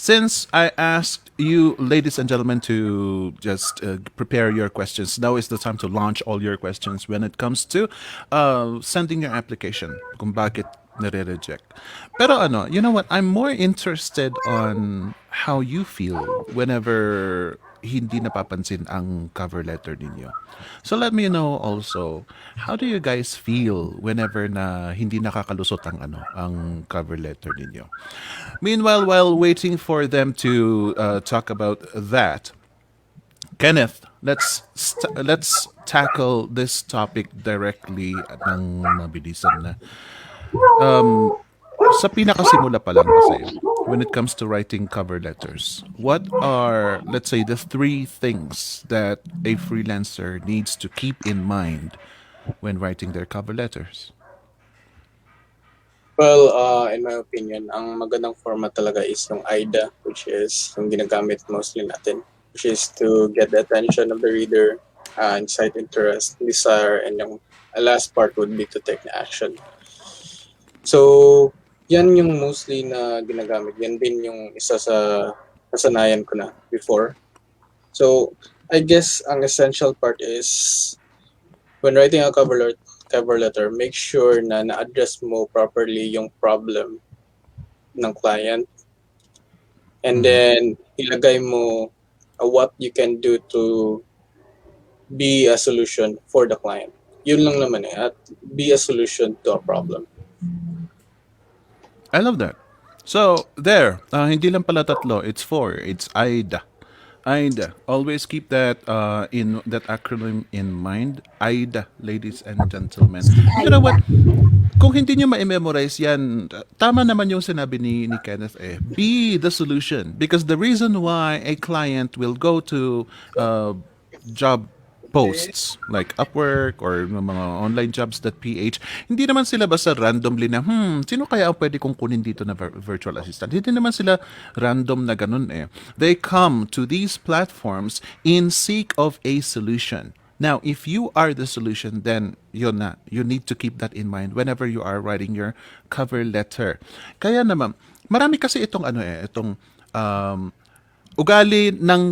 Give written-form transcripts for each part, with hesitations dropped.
Since I asked you, ladies and gentlemen, to just prepare your questions, now is the time to launch all your questions when it comes to sending your application. Kung bakit nare-reject. Pero ano, you know what? I'm more interested on how you feel whenever hindi napapansin ang cover letter ninyo. So let me know also, how do you guys feel whenever na hindi nakakalusot ang ang cover letter ninyo? Meanwhile, while waiting for them to talk about that, Kenneth, let's tackle this topic directly ng mabilisan na. Sa pinakasimula pa lang kasi, when it comes to writing cover letters, what are, let's say, the three things that a freelancer needs to keep in mind when writing their cover letters? Well, in my opinion, ang magandang format talaga is yung AIDA, which is yung ginagamit mostly natin, which is to get the attention of the reader, incite interest, desire, and yung last part would be to take the action. So, yan yung mostly na ginagamit. Yan din yung isa sa kasanayan ko na before. So, I guess ang essential part is when writing a cover letter, make sure na na-address mo properly yung problem ng client. And then, ilagay mo what you can do to be a solution for the client. Yun lang naman at be a solution to a problem. I love that. So, there, hindi lang pala tatlo, it's four. It's AIDA. AIDA. Always keep that in that acronym in mind. AIDA, ladies and gentlemen. You know what? Kung hindi nyo ma-memorize yan, tama naman yung sinabi ni Kenneth eh. Be the solution. Because the reason why a client will go to job posts like Upwork or mga online jobs.ph, hindi naman sila basta randomly na, sino kaya ang pwede kong kunin dito na virtual assistant? Hindi naman sila random na ganun eh. They come to these platforms in seek of a solution. Now, if you are the solution, then yun na. You need to keep that in mind whenever you are writing your cover letter. Kaya naman, marami kasi itong itong ugali ng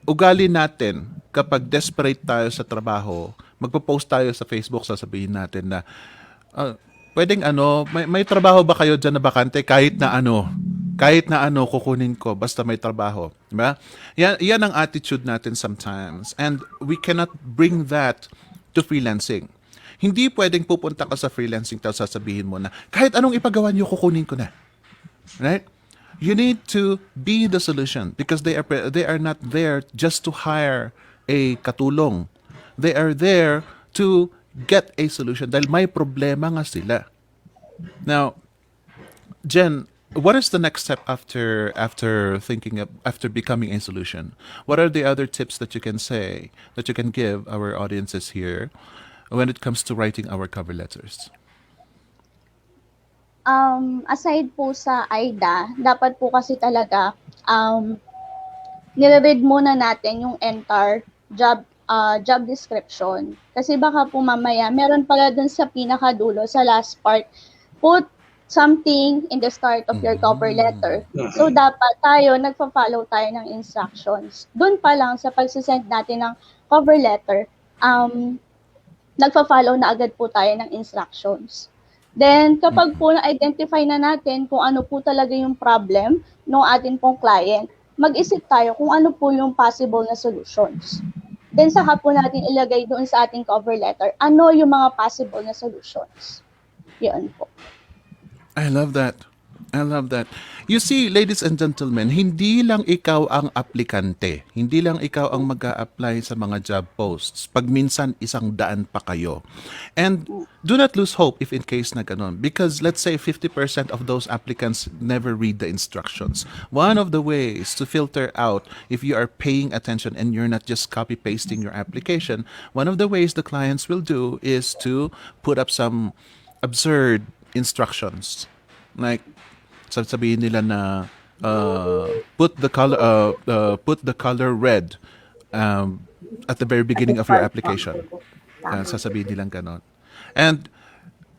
ugali natin kapag desperate tayo sa trabaho, magpo-post tayo sa Facebook, sasabihin natin na pwedeng may trabaho ba kayo dyan na bakante kahit na kukunin ko basta may trabaho, di ba? Yan ang attitude natin sometimes, and we cannot bring that to freelancing. Hindi pwedeng pupunta ka sa freelancing tapos sasabihin mo na kahit anong ipagawa niyo kukunin ko na. Right? You need to be the solution because they are not there just to hire a katulong. They are there to get a solution dahil may problema nga sila. Now, Jen, what is the next step after becoming a solution? What are the other tips that you can say, that you can give our audiences here when it comes to writing our cover letters? Aside po sa AIDA, dapat po kasi talaga nire-read muna natin yung entire job description. Kasi baka po mamaya, meron pala dun sa pinakadulo, sa last part, put something in the start of your cover letter. So, dapat tayo, nagpa-follow tayo ng instructions. Dun pa lang, sa pagsisend natin ng cover letter, nagpa-follow na agad po tayo ng instructions. Then, kapag po na-identify na natin kung ano po talaga yung problem ng ating pong client, mag-isip tayo kung ano po yung possible na solutions. Then, saka po natin ilagay doon sa ating cover letter, ano yung mga possible na solutions. Yun po. I love that. I love that. You see, ladies and gentlemen, hindi lang ikaw ang aplikante. Hindi lang ikaw ang mag-a-apply sa mga job posts. Pag minsan, 100 pa kayo. And do not lose hope if in case na ganun. Because let's say 50% of those applicants never read the instructions. One of the ways to filter out if you are paying attention and you're not just copy-pasting your application, one of the ways the clients will do is to put up some absurd instructions. Like, sabihin nila na put the color red at the very beginning of your application. Sasabihin nilang ganon. And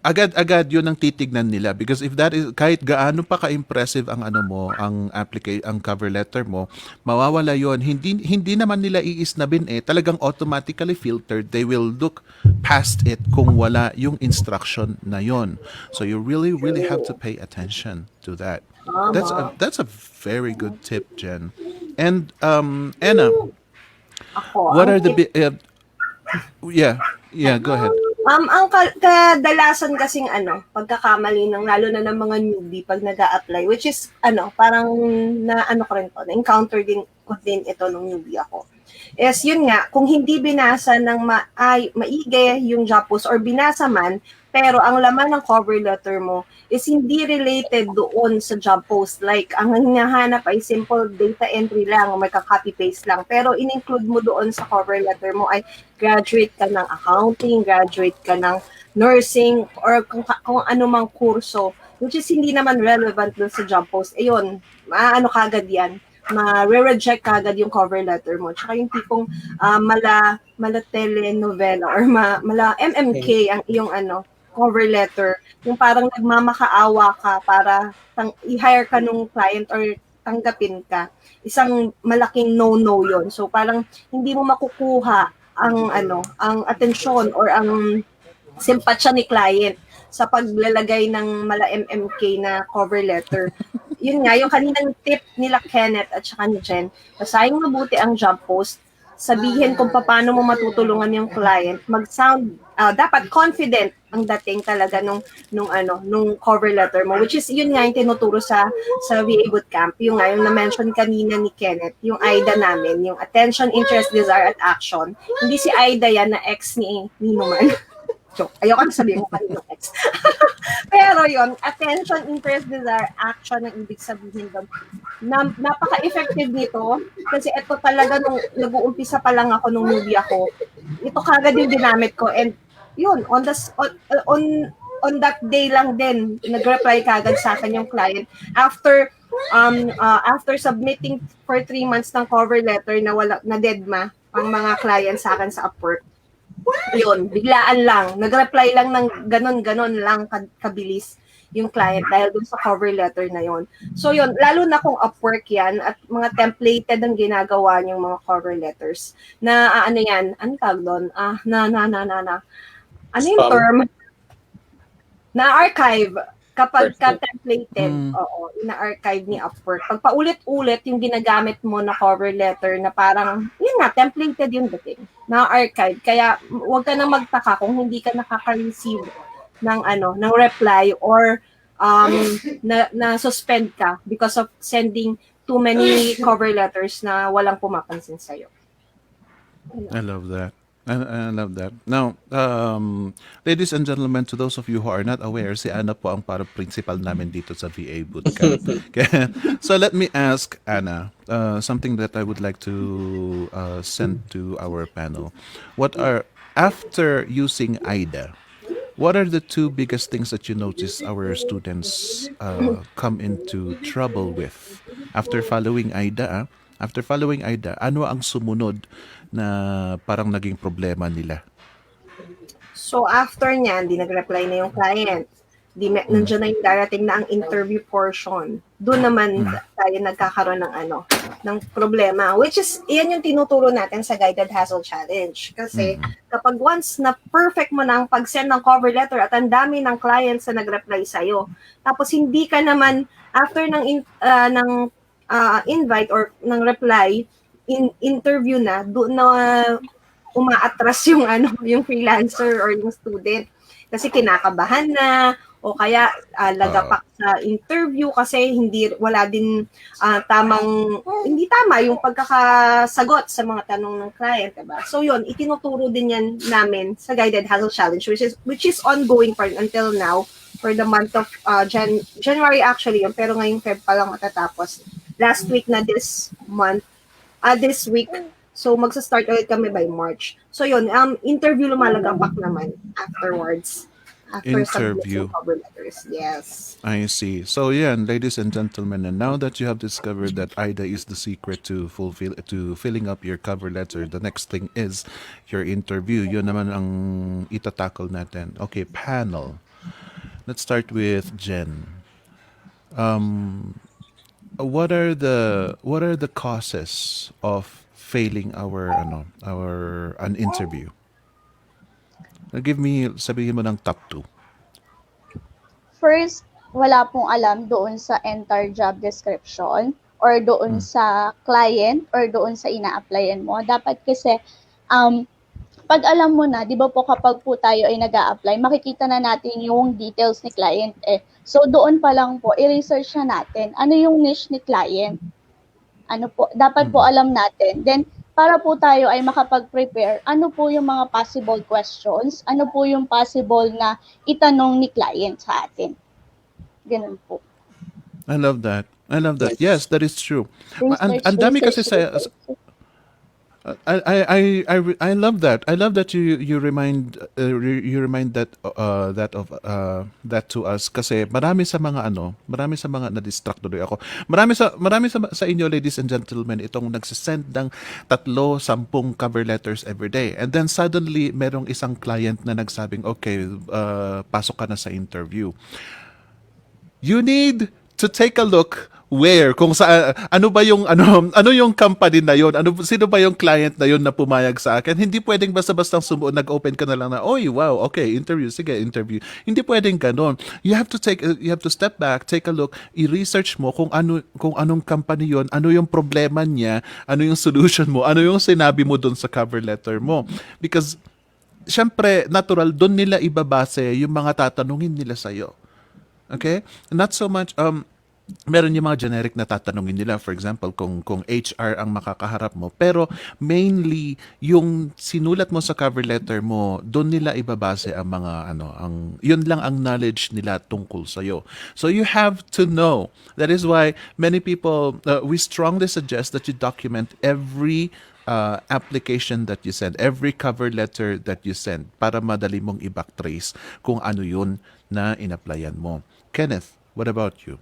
agad-agad yun ang titignan nila because if that is kahit gaano pa ka-impressive ang ano mo, ang cover letter mo, mawawala yon. Hindi naman nila iisnabin talagang automatically filtered. They will look past it kung wala yung instruction na yon. So you really have to True. pay attention to that. Tama. That's a very good tip, Jen. And Anna, Ako, what ang are the tip. yeah, yeah, go ahead. Ang kadalasan kasing pagkakamali ng lalo na ng mga newbie pag nag-a-apply, which is parang na ko rin to, na-encounter din ko din ito nung newbie ako. Is yun nga, kung hindi binasa ng maigi yung job post or binasa man, pero ang laman ng cover letter mo is hindi related doon sa job post. Like, ang hinahanap ay simple data entry lang, may ka-copy-paste lang. Pero in-include mo doon sa cover letter mo ay graduate ka ng accounting, graduate ka ng nursing, or kung ano mang kurso, which is hindi naman relevant doon sa job post. Ayun, maano kagad yan, ma-reject kagad yung cover letter mo. Tsaka yung tipong mala telenovela or mala MMK ang iyong cover letter. Yung parang nagmamakaawa ka para i-hire ka nung client or tanggapin ka. Isang malaking no-no yon. So parang hindi mo makukuha ang atensyon or ang simpatsya ni client sa paglalagay ng mala MMK na cover letter. Yun nga, yung kaninang tip nila Kenneth at saka ni Jen, basahin mabuti ang job post, sabihin kung paano mo matutulungan yung client, mag-sound, dapat confident ang dating talaga nung cover letter mo, which is yun nga yung tinuturo sa VA Bootcamp, yung nga yung na-mention kanina ni Kenneth, yung AIDA namin, yung attention, interest, desire, at action. Hindi si AIDA yan na ex ni Numan. Joke. Ayoko na sabihin ko kaninong ex. Pero yon, attention, interest, desire, action ang ibig sabihin doon. Napaka-effective nito kasi ito talaga nung nag-uumpisa pa lang ako nung newbie ako. Ito kagad yung ginamit ko and yun, on that day lang din, nag-reply kagad sa akin yung client after submitting for 3 months ng cover letter na deadma ang mga client sa akin sa Upwork. Yun, biglaan lang. Nag-reply lang ng ganon-ganon lang kabilis yung client dahil dun sa cover letter na yon. So yun, lalo na kung Upwork yan at mga templated ang ginagawa niyong mga cover letters na yan, ano tawag doon? Ano yung Spam. term? Na-archive kapag Perfect. ka-templated, ina-archive ni Upwork. Pag paulit-ulit yung ginagamit mo na cover letter na parang, yun nga, templated yung dating. Na-archive. Kaya huwag ka nang magtaka kung hindi ka nakaka-receive ng reply or na-suspend ka because of sending too many cover letters na walang pumapansin sa'yo. I love that. I love that. Now, ladies and gentlemen, to those of you who are not aware, si Anna po ang parang principal namin dito sa VA Bootcamp. Okay? So let me ask Anna something that I would like to send to our panel. After using AIDA, what are the two biggest things that you notice our students come into trouble with after following AIDA? After following AIDA, ano ang sumunod na parang naging problema nila? So after niyan, di nag-reply na yung client. Nandiyan na yung darating na ang interview portion. Doon naman tayo nagkakaroon ng problema. Which is, yan yung tinuturo natin sa Guided Hustle Challenge. Kasi kapag once na perfect mo na ang pag-send ng cover letter at ang dami ng clients na nag-reply sa'yo, tapos hindi ka naman, after ng invite or ng reply, interview na, doon na umaatras yung freelancer or yung student kasi kinakabahan na o kaya lagapak sa interview kasi wala din hindi tama yung pagkakasagot sa mga tanong ng client, diba? So yun, itinuturo din yan namin sa Guided Hustle Challenge which is ongoing until now for the month of January actually yun, pero ngayong Feb pa lang matatapos. Last week na this week. So, magsa-start ulit kami by March. So, yun, interview lumalagapak naman afterwards. After Interview. submitting cover letters. Yes. I see. So yeah, ladies and gentlemen, and now that you have discovered that AIDA is the secret to filling up your cover letter, the next thing is your interview. Yun naman ang itatackle natin. Okay, panel. Let's start with Jen. What are the causes of failing our an interview? Give me sabihin mo ng top two. First, wala pong alam doon sa entire job description or doon Mm. sa client or doon sa ina-applyan mo. Dapat kasi, um, 'pag alam mo na, 'di ba po kapag po tayo ay nag-a-apply, makikita na natin yung details ni client eh. So doon pa lang po, i-research na natin ano yung niche ni client. Ano po, dapat po Mm. alam natin. Then, para po tayo ay makapag-prepare, ano po yung mga possible questions, ano po yung possible na itanong ni client sa atin. Ganun po. I love that. I love that. Yes, Nice. that is true. Research, Ang dami kasi research, sa research. I love that. I love that you remind you remind that to us kasi marami sa mga na-distract tuloy ako. Marami sa inyo ladies and gentlemen itong nagsisend ng 3, 10 cover letters every day. And then suddenly merong isang client na nagsabing, "Okay, pasok ka na sa interview." You need to take a look where kung sa ano ba yung ano yung company na yon, sino ba yung client na yon na pumayag sa akin. Hindi pwedeng basta-basta nag-open ka na lang na oy wow okay interview sige interview, hindi pwedeng ganon. You have to step back, take a look, i-research mo kung anong company yon, ano yung problema niya, ano yung solution mo, ano yung sinabi mo doon sa cover letter mo, because syempre natural doon nila ibabase yung mga tatanungin nila sa iyo. Okay? Not so much meron yung mga generic na tatanungin nila, for example kung HR ang makakaharap mo, pero mainly yung sinulat mo sa cover letter mo doon nila ibabase ang mga yun lang ang knowledge nila tungkol sa iyo. So you have to know. That is why many people we strongly suggest that you document every application that you send, every cover letter that you send para madali mong i-backtrace kung ano yun na inapplyan mo. Kenneth, what about you?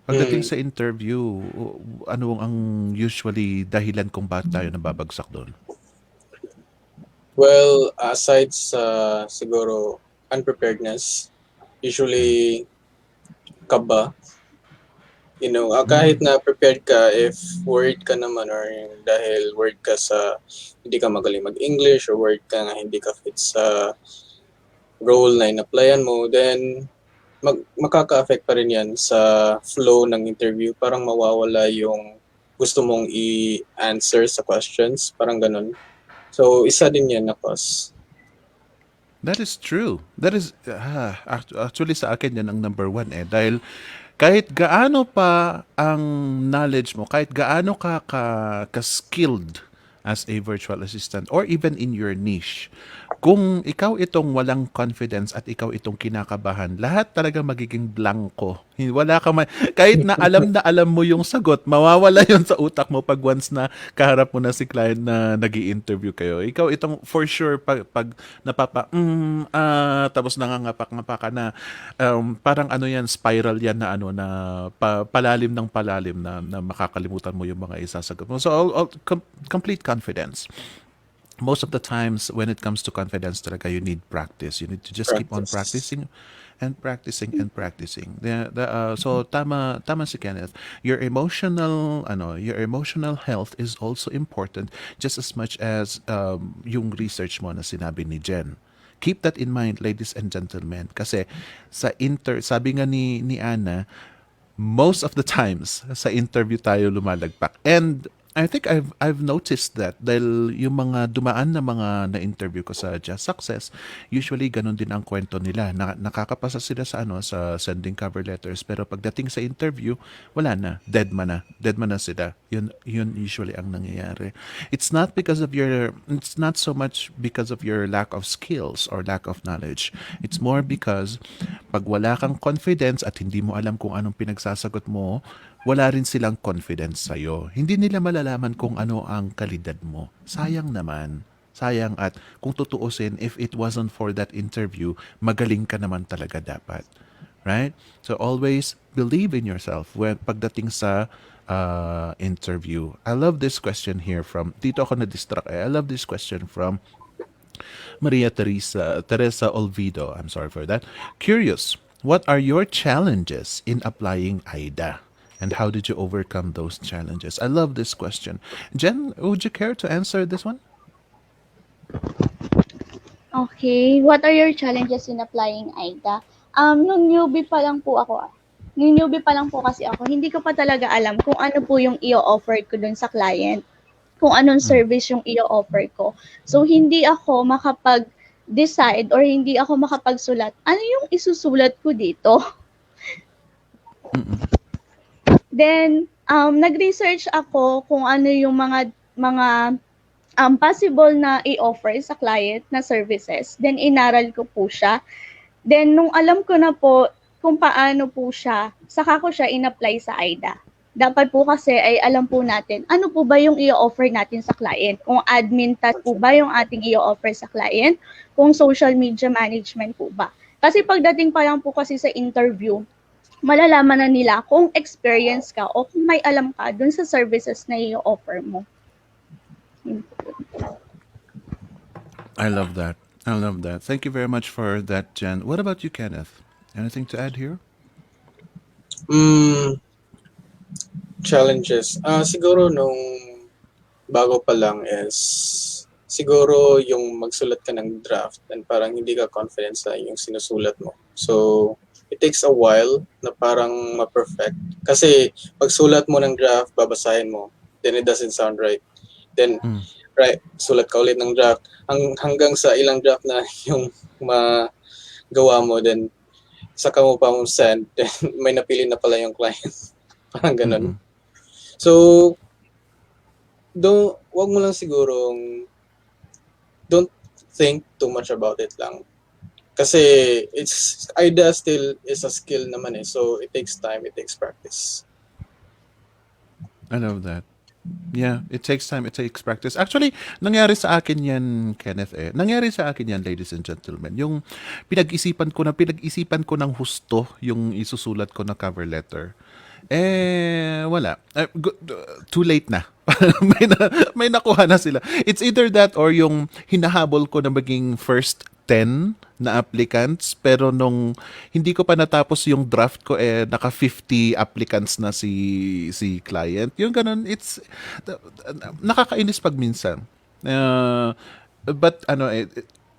Pagdating Hmm. sa interview, ano ang usually dahilan kung bakit tayo nababagsak doon? Well, aside sa siguro unpreparedness, usually kaba, kahit Mm. na prepared ka, if worried ka naman or dahil worried ka sa hindi ka magaling mag-English or worried ka nga hindi ka fit sa role na in-applyan mo, then makaka-affect pa rin yan sa flow ng interview. Parang mawawala yung gusto mong i-answer sa questions. Parang ganun. So, isa din yan na cause. That is true. That is actually sa akin yan ang number one dahil kahit gaano pa ang knowledge mo, kahit gaano ka-skilled as a virtual assistant or even in your niche, kung ikaw itong walang confidence at ikaw itong kinakabahan, lahat talaga magiging blanco. Wala ka kahit na alam mo yung sagot, mawawala yon sa utak mo pag once na kaharap mo na si client na nag-i-interview kayo. Ikaw itong for sure pag tapos nangangapa-ngapa ka na, parang yan spiral yan na palalim ng palalim na makakalimutan mo yung mga isasagot mo. So complete confidence. Most of the times when it comes to confidence talaga, you need practice. You need to just keep on Practice. practicing and practicing and practicing. So tama si Kenneth. Your emotional health is also important just as much as yung research mo na sinabi ni Jen. Keep that in mind, ladies and gentlemen, kasi sabi nga ni Anna, most of the times sa interview tayo lumalagpak. And I think I've noticed that dahil yung mga dumaan na mga na-interview ko sa Just Success, usually ganun din ang kwento nila. Nakakapasa sila sa sending cover letters, pero pagdating sa interview, wala na, dead man na sila. Yun usually ang nangyayari. It's not so much because of your lack of skills or lack of knowledge. It's more because pag wala kang confidence at hindi mo alam kung anong pinagsasagot mo, wala rin silang confidence sa'yo. Hindi nila malalaman kung ano ang kalidad mo. Sayang naman. Sayang, at kung tutuusin, if it wasn't for that interview, magaling ka naman talaga dapat. Right? So always believe in yourself when pagdating sa interview. I love this question here from, dito ako na-distract. I love this question from Maria Teresa Olvido, I'm sorry for that. Curious, what are your challenges in applying AIDA? And how did you overcome those challenges? I love this question. Jen, would you care to answer this one? Okay, what are your challenges in applying AIDA? Nung newbie pa lang po ako, nung newbie pa lang po kasi ako, hindi ko pa talaga alam kung ano po yung i-offer ko dun sa client, kung anong Mm, service yung i-offer ko. So, hindi ako makapag-decide or hindi ako makapagsulat, ano yung isusulat ko dito? mm-mm, Then, nag-research ako kung ano yung mga possible na i-offer sa client na services. Then, inaral ko po siya. Then, nung alam ko na po kung paano po siya, saka ko siya in-apply sa AIDA. Dapat po kasi ay alam po natin, ano po ba yung i-offer natin sa client? Kung admin task po ba yung ating i-offer sa client? Kung social media management po ba? Kasi pagdating pa lang po kasi sa interview, malalaman na nila kung experience ka o kung may alam ka dun sa services na i-offer mo. I love that. I love that. Thank you very much for that, Jen. What about you, Kenneth? Anything to add here? Mm, challenges. Siguro nung bago pa lang is siguro yung magsulat ka ng draft and parang hindi ka confident sa yung sinusulat mo. So, it takes a while na parang ma-perfect. Kasi pag sulat mo ng draft, babasahin mo, then it doesn't sound right. Then, Mm, right, sulat ka ulit ng draft. Hanggang sa ilang draft na yung magawa mo, then saka mo pa mo send, then may napili na pala yung client. Parang ganun. mm-mm. So, wag mo lang sigurong, don't think too much about it lang. Kasi IDA still is a skill naman eh. So, it takes time, it takes practice. I love that. Yeah, it takes time, it takes practice. Actually, nangyari sa akin yan, Kenneth eh. Nangyari sa akin yan, ladies and gentlemen. Yung pinag-isipan ko ng husto yung isusulat ko na cover letter. Wala. Too late na. May nakuha na sila. It's either that or yung hinahabol ko na maging first 10 na applicants pero nung hindi ko pa natapos yung draft ko naka 50 applicants na si client. Yung ganun, it's nakakainis pag minsan. But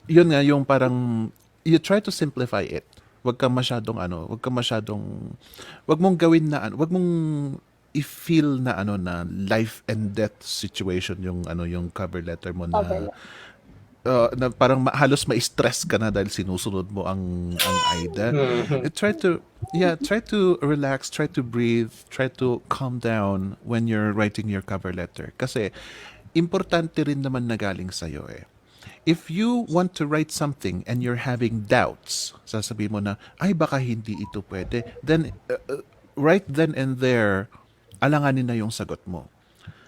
yun nga yung parang you try to simplify it. Wag mong gawin na wag mong i-feel na na life and death situation yung cover letter mo Cover. na parang halos ma-stress ka na dahil sinusunod mo ang AIDA. Try to relax, try to breathe, try to calm down when you're writing your cover letter. Kasi importante rin naman na galing sa'yo eh. If you want to write something and you're having doubts, sasabihin mo na, ay baka hindi ito pwede, then right then and there, alanganin na yung sagot mo.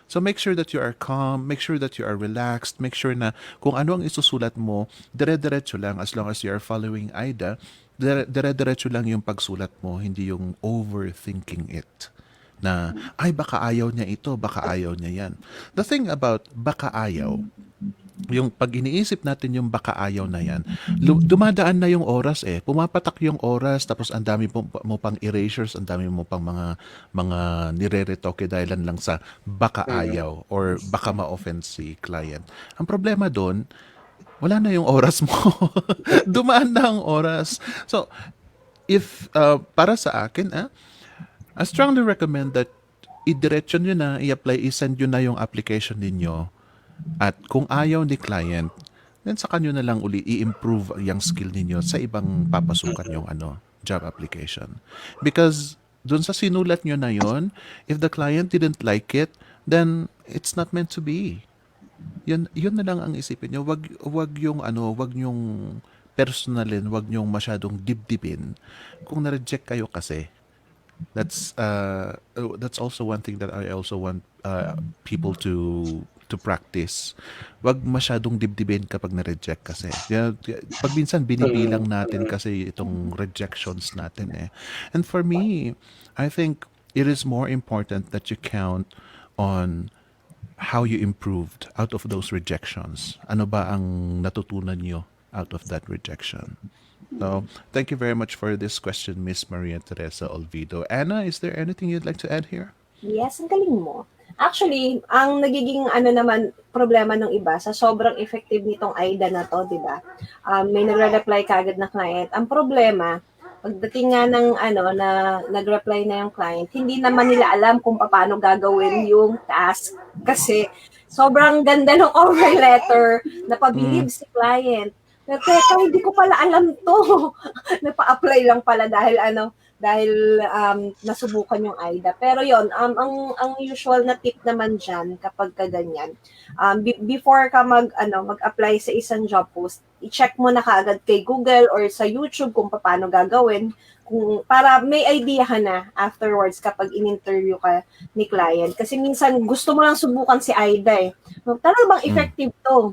So make sure that you are calm, make sure that you are relaxed, make sure na kung ano ang isusulat mo, dire-diretso lang as long as you are following AIDA, dire-diretso lang yung pagsulat mo, hindi yung overthinking it. Na, ay baka ayaw niya ito, baka ayaw niya yan. The thing about baka ayaw, yung pag iniisip natin yung baka ayaw na yan, dumadaan na yung oras eh. Pumapatak yung oras, tapos ang dami mo pang erasures, ang dami mo pang mga nire-retoke dahilan lang sa baka ayaw or baka ma-offend si client. Ang problema doon, wala na yung oras mo. Dumaan na ang oras. So, if para sa akin, I strongly recommend that i-diretso nyo na, i-apply, i-send nyo na yung application ninyo. At kung ayaw ni client, then sa kanyo na lang uli i-improve yung skill ninyo sa ibang papasukan yung job application. Because dun sa sinulat nyo na yon, if the client didn't like it, then it's not meant to be. Yun na lang ang isipin nyo. Wag yung personalin, wag yung masyadong dibdibin. Kung na-reject kayo kasi, that's also one thing that I also want people to practice. Wag masyadong dibdibin kapag na-reject kasi. Pag minsan binibilang natin kasi itong rejections natin eh. And for me, I think it is more important that you count on how you improved out of those rejections. Ano ba ang natutunan nyo out of that rejection? So, thank you very much for this question, Miss Maria Teresa Olvido. Anna, is there anything you'd like to add here? Yes, ang galing mo. Actually, ang nagiging ano naman problema ng iba sa sobrang effective nitong AIDA na 'to, 'di ba? May nagre-reply kaagad na client. Ang problema, pagdating nga ng ano na nag-reply na yung client, hindi naman nila alam kung paano gagawin yung task kasi sobrang ganda ng cover letter, napabilib Mm. si client. Na, teka, hindi ko pala alam 'to. Napa-apply lang pala dahil nasubukan yung AIDA. Pero yon ang usual na tip naman diyan kapag ganyan, before ka mag-apply sa isang job post, i-check mo na kaagad kay Google or sa YouTube kung paano gagawin, kung para may idea ka na afterwards kapag in-interview ka ni client. Kasi minsan gusto mo lang subukan si AIDA eh. Talaga bang Mm. effective to?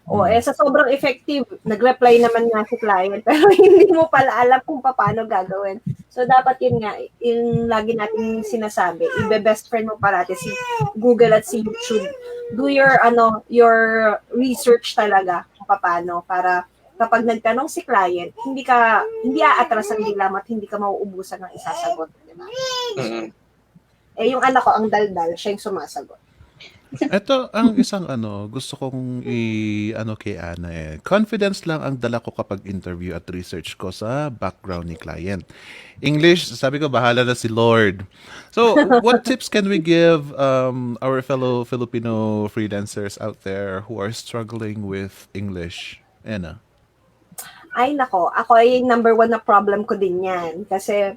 Mm. Sa sobrang effective, nag-reply naman nga si client, pero hindi mo pala alam kung paano gagawin. So, dapat yun nga, yung lagi natin sinasabi, ibe-best friend mo parati si Google at si YouTube. Do your research talaga kung paano, para kapag nagtanong si client, hindi aatras ang dilam at hindi ka mauubusan ng isasagot. Diba? Mm. Yung anak ko, ang daldal, siya yung sumasagot. Ito ang isang gusto kong ano kay Ana eh. Confidence lang ang dala ko kapag interview at research ko sa background ni client. English, sabi ko, bahala na si Lord. So, what tips can we give our fellow Filipino freelancers out there who are struggling with English? Ana? Ay nako, ako ay number one na problem ko din yan. Kasi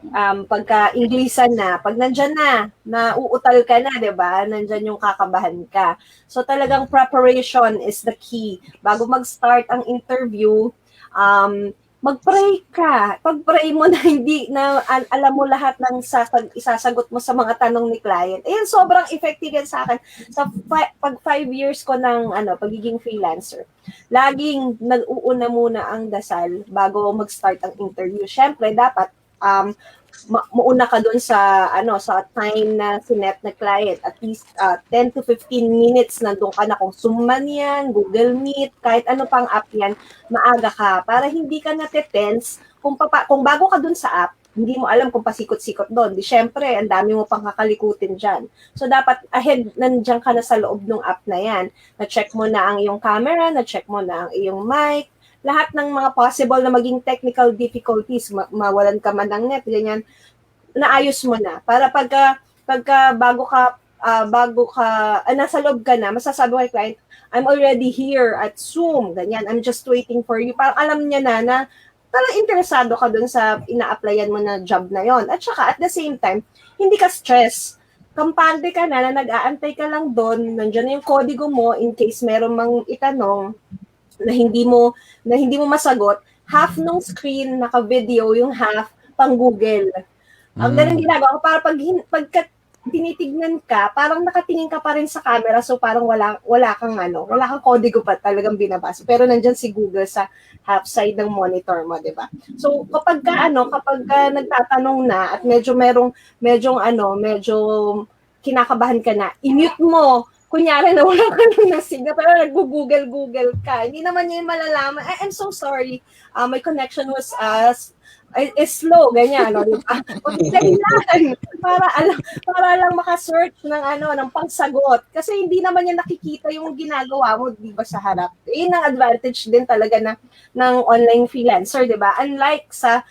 pagka Inglesan na, pag nandyan na, nauutal ka na, di ba? Nandyan yung kakabahan ka. So talagang preparation is the key. Bago mag-start ang interview, mag-pray ka. Pag-pray mo na hindi na alam mo lahat ng isasagot mo sa mga tanong ni client. Ayun, sobrang effective yan sa akin. Pag 5 years ko ng pagiging freelancer, laging nag-uuna muna ang dasal bago mag-start ang interview. Syempre, dapat mauna ka doon sa time na sinet na client. At least 10 to 15 minutes nandun ka na, kung Zoom man yan, Google Meet, kahit ano pang app yan, maaga ka para hindi ka natetense kung bago ka doon sa app, hindi mo alam kung pasikot-sikot doon. Di syempre, ang dami mo pang kakalikutin dyan. So, dapat ahead, nandiyan ka na sa loob ng app na yan. Na-check mo na ang iyong camera, na-check mo na ang iyong mic, lahat ng mga possible na maging technical difficulties, mawalan ka man ng net, ganyan, naayos mo na. Para pagka nasa loob ka na, masasabi ko kay client, I'm already here at Zoom, ganyan, I'm just waiting for you. Parang alam niya na talagang interesado ka dun sa ina-applyan mo na job na yon. At saka, at the same time, hindi ka stress. Kampante ka na nag-aantay ka lang doon, nandiyan na yung kodigo mo in case meron mang itanong na hindi mo masagot, half ng screen naka-video, yung half pang Google. Ang ganun ginagawa ko para pagka tinitignan ka, parang nakatingin ka pa rin sa camera, so parang wala kang kodigo pa talagang binabasa. Pero nandiyan si Google sa half side ng monitor mo, 'di ba? So kapag nagtatanong na at medyo kinakabahan ka na, i-mute mo. Kunyari na wala ka ng signal, pero nag-google ka. Hindi naman niya yung malalaman. I'm so sorry. My connection was is slow, ganyan, no? Diba? Kailangan para lang maka-search ng pangsagot. Kasi hindi naman niya nakikita yung ginagawa mo, di ba, sa harap. Yun ang advantage din talaga ng online freelancer, di ba? Unlike sa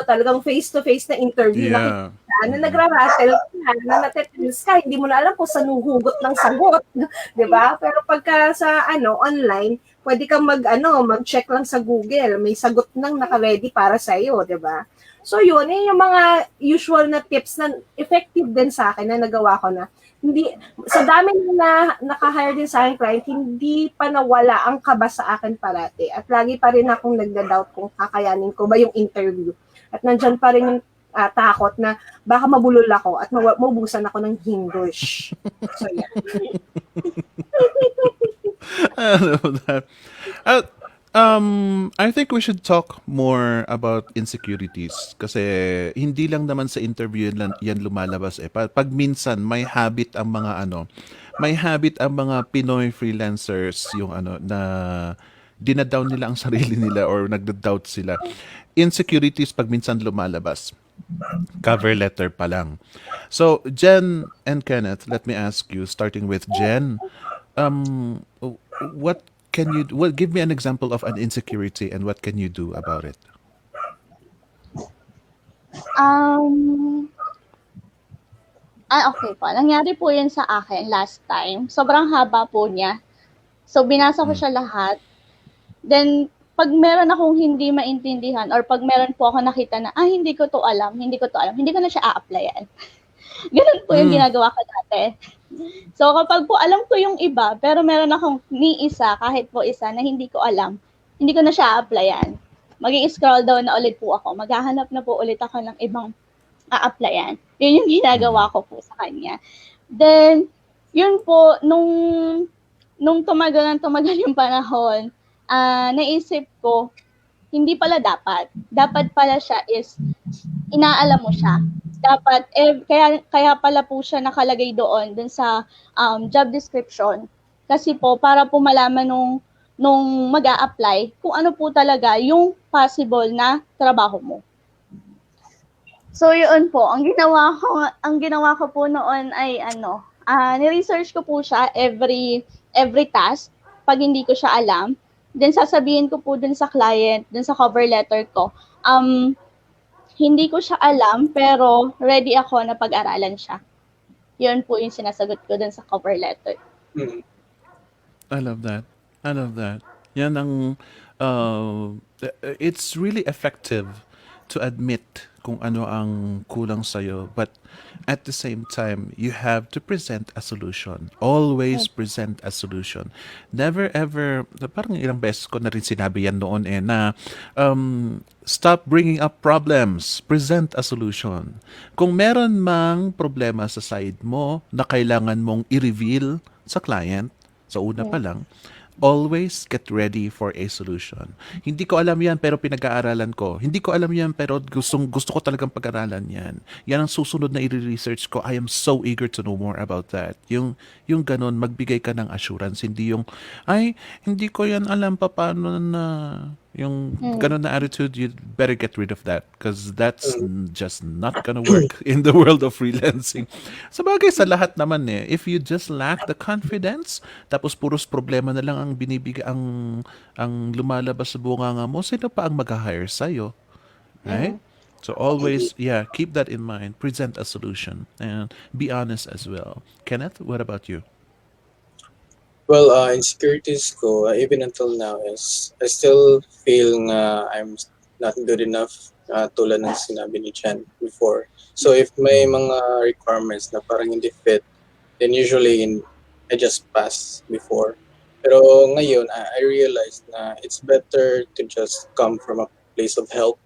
talagang face-to-face na interview, Yeah. na nagra-rattle ka, na natetens ka, hindi mo na alam kung saan huhugot ng sagot, di ba? Pero pagka sa online, pwede kang mag-check lang sa Google, may sagot nang naka-ready para sa iyo, di ba? So yun, yung mga usual na tips na effective din sa akin na nagawa ko na. Hindi, sa dami na naka-hire din sa akin client, hindi pa nawala ang kaba sa akin parati. At lagi pa rin akong nagda-doubt kung kakayanin ko ba yung interview. At nandyan pa rin yung takot na baka mabulol ako at maubusan ako ng English. So, yeah. I know that. I think we should talk more about insecurities kasi hindi lang naman sa interview yan lumalabas eh. Pag minsan may habit ang mga may habit ang mga Pinoy freelancers yung ano na dinadown nila ang sarili nila or nagda-doubt sila. Insecurities pag minsan lumalabas. Cover letter pa lang. So, Jen and Kenneth, let me ask you, starting with Jen, what can you, well, give me an example of an insecurity and what can you do about it? Um, okay po. Nangyari po 'yun sa akin last time. Sobrang haba po niya. So, binasa ko Mm. siya lahat. Then, 'pag meron akong hindi maintindihan or 'pag meron po ako nakita na, hindi ko 'to alam, hindi ko 'to alam, hindi ko na siya a-applyan. Gano'n po 'yung Mm. ginagawa ko dati. So, kapag po alam ko 'yung iba, pero meron akong ni isa, kahit po isa na hindi ko alam, hindi ko na siya a-applyan. Mag-i-scroll down na ulit po ako, maghahanap na po ulit ako ng ibang a-applyan. 'Yun 'yung Mm. ginagawa ko po sa kanya. Then, 'yun po nung tumagal ng tumagal 'yung panahon, naisip ko, hindi pala dapat. Dapat pala siya is inaalam mo siya. Dapat kaya pala po siya nakalagay doon dun sa job description. Kasi po para po malaman nung mag-a-apply kung ano po talaga yung possible na trabaho mo. So yun po, ang ginawa ko po noon ay ni-research ko po siya every task pag hindi ko siya alam. Then sasabihin ko po dun sa client, dun sa cover letter ko, hindi ko siya alam pero ready ako na pag-aralan siya. Yun po yung sinasagot ko dun sa cover letter. Mm. I love that. I love that. Yan ang it's really effective to admit kung ano ang kulang sa'yo, but at the same time you have to present a solution. Always present a solution. Never ever, parang ilang beses ko na rin sinabi yan noon na stop bringing up problems, present a solution. Kung meron mang problema sa side mo na kailangan mong i-reveal sa client, sa una pa lang, always get ready for a solution. Hindi ko alam yan pero pinag-aaralan ko. Hindi ko alam yan pero gusto ko talagang pag-aralan yan. Yan ang susunod na i-research ko. I am so eager to know more about that. Yung ganun, magbigay ka ng assurance. Hindi yung, hindi ko yan alam pa paano na yung ganun na attitude, you better get rid of that because that's just not gonna work in the world of freelancing. Sabagay sa lahat naman if you just lack the confidence, tapos puros problema na lang ang binibigay ang lumalabas sa bunganga mo, sino pa ang mag-hire sa'yo? Right? So always, keep that in mind. Present a solution and be honest as well. Kenneth, what about you? Well, insecurities ko, even until now, is I still feel nga I'm not good enough, tulad ng sinabi ni Chen before. So if may mga requirements na parang hindi fit, then usually I just pass before. Pero ngayon, I realized na it's better to just come from a place of help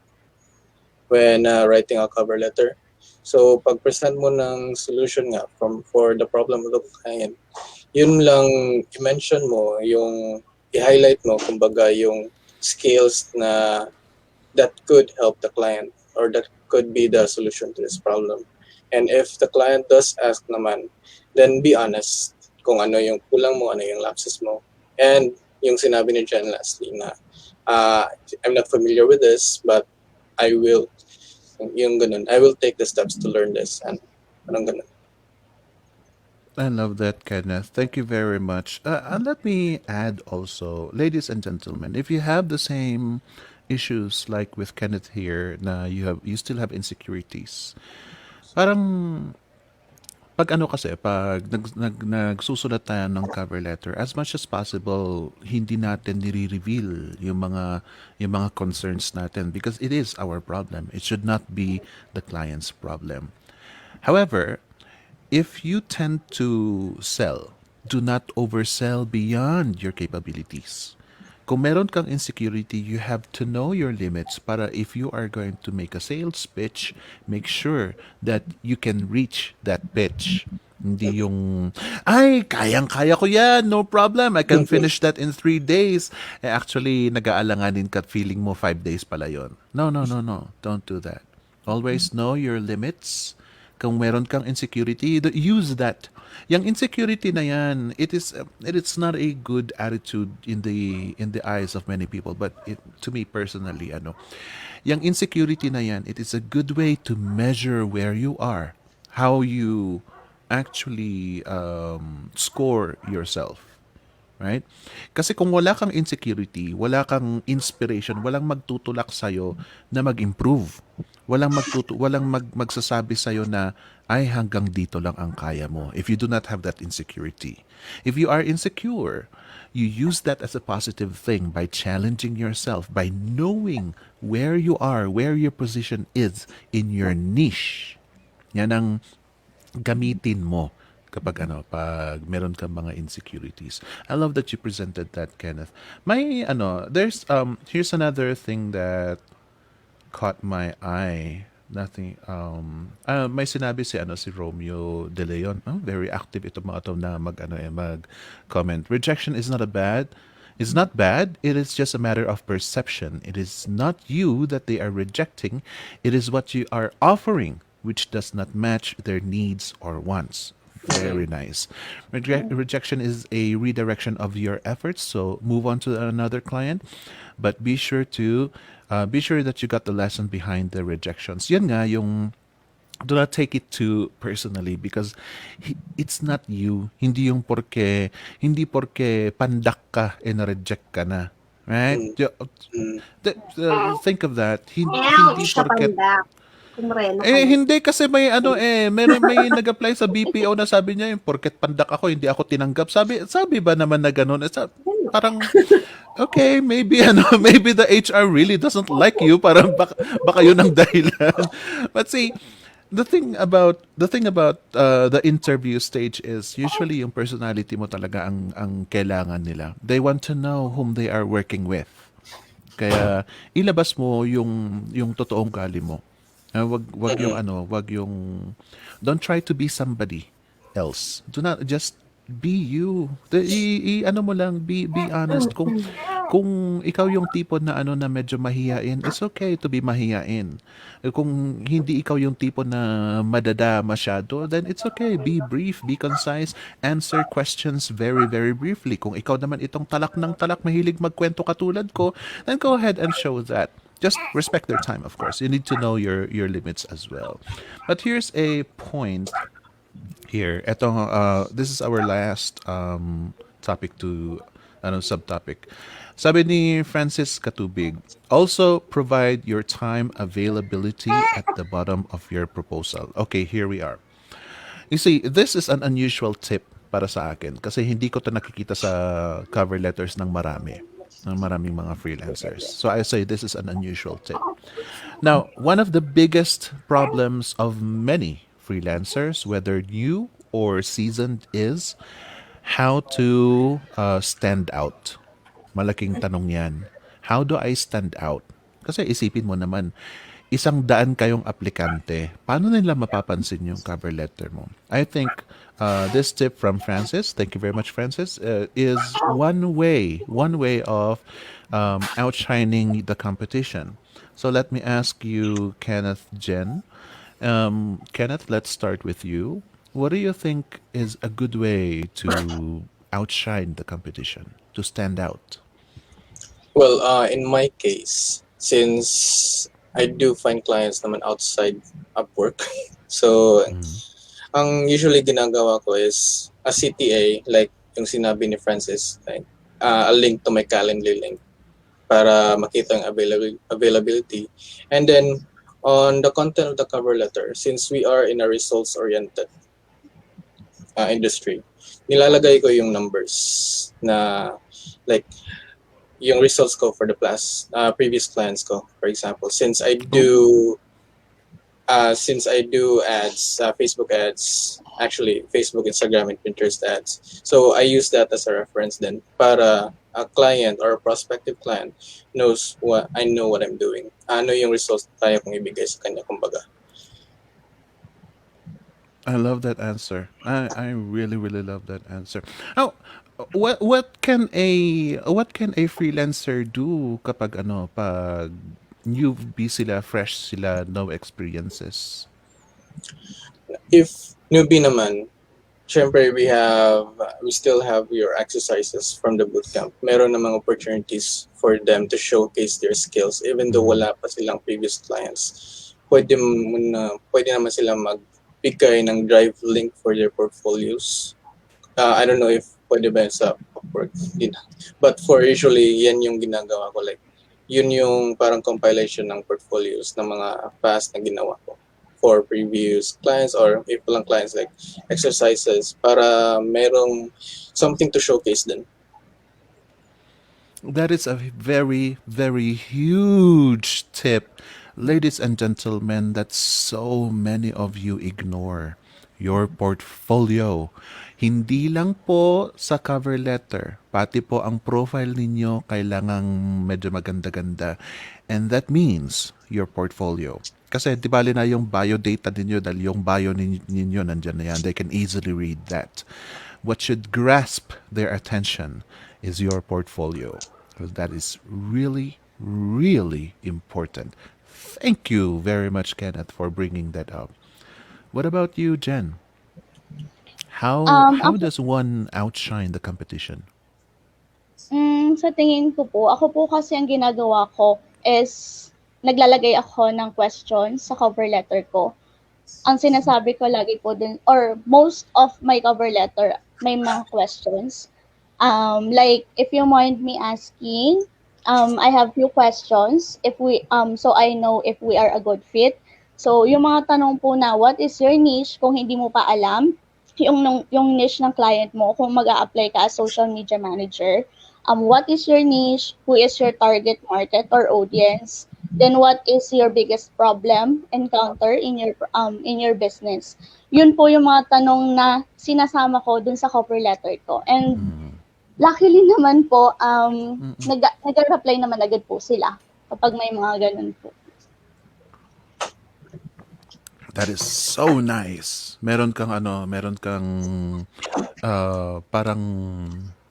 when writing a cover letter. So pag present mo ng solution nga for the problem of the client, yun lang i-mention mo, yung i-highlight mo, kumbaga yung skills na that could help the client or that could be the solution to this problem. And if the client does ask naman, then be honest kung ano yung kulang mo, ano yung lapses mo. And yung sinabi ni Jen lastly na, I'm not familiar with this, but I will, yung ganun, I will take the steps to learn this. And anong ganun. I love that, Kenneth. Thank you very much. And let me add also, ladies and gentlemen, if you have the same issues like with Kenneth here, na you still have insecurities. Parang pag ano kasi, pag nagsusulat tayo ng cover letter, as much as possible, hindi natin nire-reveal yung mga concerns natin because it is our problem. It should not be the client's problem. However, if you tend to sell, do not oversell beyond your capabilities. Kung meron kang insecurity, you have to know your limits para if you are going to make a sales pitch, make sure that you can reach that pitch. Hindi yung, kayang-kaya ko yan, no problem, I can finish that in 3 days. Actually, nag-aalanganin ka, feeling mo 5 days pala yon. No, no, no, no, don't do that. Always know your limits. Kung meron kang insecurity, use that. Yung insecurity na yan, it's not a good attitude in the eyes of many people, but to me personally, yung insecurity na yan, it is a good way to measure where you are, how you actually score yourself. Right? Kasi kung wala kang insecurity, wala kang inspiration, walang magtutulak sa'yo na mag-improve. Walang magsasabi sa'yo na, ay hanggang dito lang ang kaya mo. If you do not have that insecurity. If you are insecure, you use that as a positive thing by challenging yourself, by knowing where you are, where your position is in your niche. Yan ang gamitin mo kapag pag meron kang mga insecurities. I love that you presented that, Kenneth. May there's here's another thing that caught my eye. Nothing may sinabi si Romeo De Leon. Very active ito mga to na mag comment. Rejection is not a bad It's not bad. It is just a matter of perception. It is not you that they are rejecting. It is what you are offering, which does not match their needs or wants. Very nice. Rejection is a redirection of your efforts. So move on to another client, but be sure that you got the lesson behind the rejections. Yan nga yung do not take it too personally because it's not you. Hindi porke pandak ka na-reject ka na. Right? Mm. Mm. Think of that. Hindi Ouch, porket kapandak. Kumreno ka eh na. hindi kasi may nag-apply sa BPO na sabi niya yung porket pandak ako hindi ako tinanggap. Sabi ba naman na gano'n? Parang okay, maybe maybe the HR really doesn't like you, parang baka yun ang dahilan. But see, the thing about the interview stage is usually yung personality mo talaga ang kailangan nila. They want to know whom they are working with. Kaya ilabas mo yung totoong gali mo. Wag yung don't try to be somebody else. Do not just be you. Mo lang be honest kung ikaw yung tipo na na medyo mahiyain, it's okay to be mahiyain. Kung hindi ikaw yung tipo na madada masyado, then it's okay. Be brief, be concise, answer questions very, very briefly. Kung ikaw naman itong talak ng talak, mahilig magkwento katulad ko, then go ahead and show that. Just respect their time, of course. You need to know your limits as well. But here's a point here. This is our last topic to subtopic. Sabi ni Francis Katubig, also provide your time availability at the bottom of your proposal. Okay, here we are. You see, this is an unusual tip para sa akin kasi hindi ko to nakikita sa cover letters ng maraming mga freelancers. So I say this is an unusual tip. Now, one of the biggest problems of many freelancers, whether new or seasoned, is how to stand out. Malaking tanong yan. How do I stand out? Kasi isipin mo naman, 100 kayong aplikante. Paano nila mapapansin yung cover letter mo? I think this tip from Francis, thank you very much, Francis, is one way of outshining the competition. So let me ask you, Kenneth Jen. Kenneth, let's start with you. What do you think is a good way to outshine the competition, to stand out? Well, in my case, since I do find clients naman outside Upwork, so ang usually ginagawa ko is a CTA, like yung sinabi ni Francis, like, a link to my Calendly link para makita yung availability. And then, on the content of the cover letter, since we are in a results-oriented industry, nilalagay ko yung numbers na like yung results ko for the previous clients ko, for example. Since I do ads, Facebook ads, actually Facebook, Instagram, and Pinterest ads. So I use that as a reference then para a client or a prospective client knows what I'm doing. Ano yung results na kaya kong ibigay sa kanya, kumbaga. I love that answer. I really really love that answer. Oh, what can a freelancer do kapag newbie sila, fresh sila, no experiences? If newbie naman, syempre we still have your exercises from the bootcamp. Meron namang opportunities for them to showcase their skills even though wala pa silang previous clients. Pwede naman silang magbigay ng drive link for their portfolios. I don't know if pwede ba yun sa Upwork. But for usually, yan yung ginagawa ko. Like, yun yung parang compilation ng portfolios ng mga past na ginawa ko for previous clients or if walang clients, like exercises para merong something to showcase din. That is a very, very huge tip, ladies and gentlemen, that so many of you ignore. Your portfolio. Hindi lang po sa cover letter, pati po ang profile ninyo kailangang medyo maganda-ganda. And that means your portfolio. Kasi di bali na yung bio data ninyo dahil yung bio ninyo nandyan na yan. They can easily read that. What should grasp their attention is your portfolio. Because that is really, really important. Thank you very much, Kenneth, for bringing that up. What about you, Jen? How Ako does one outshine the competition? Sa tingin ko po, ako po kasi ang ginagawa ko is naglalagay ako ng questions sa cover letter ko. Ang sinasabi ko lagi po din or most of my cover letter may mga questions. Like if you mind me asking, I have few questions if we so I know if we are a good fit. So yung mga tanong po na what is your niche kung hindi mo pa alam, yung niche ng client mo kung mag-a-apply ka as social media manager. What is your niche? Who is your target market or audience? Then what is your biggest problem encounter in your business? Yun po yung mga tanong na sinasama ko dun sa cover letter ko. And luckily naman po nag-reply naman agad po sila kapag may mga ganun po. That is so nice. Meron kang parang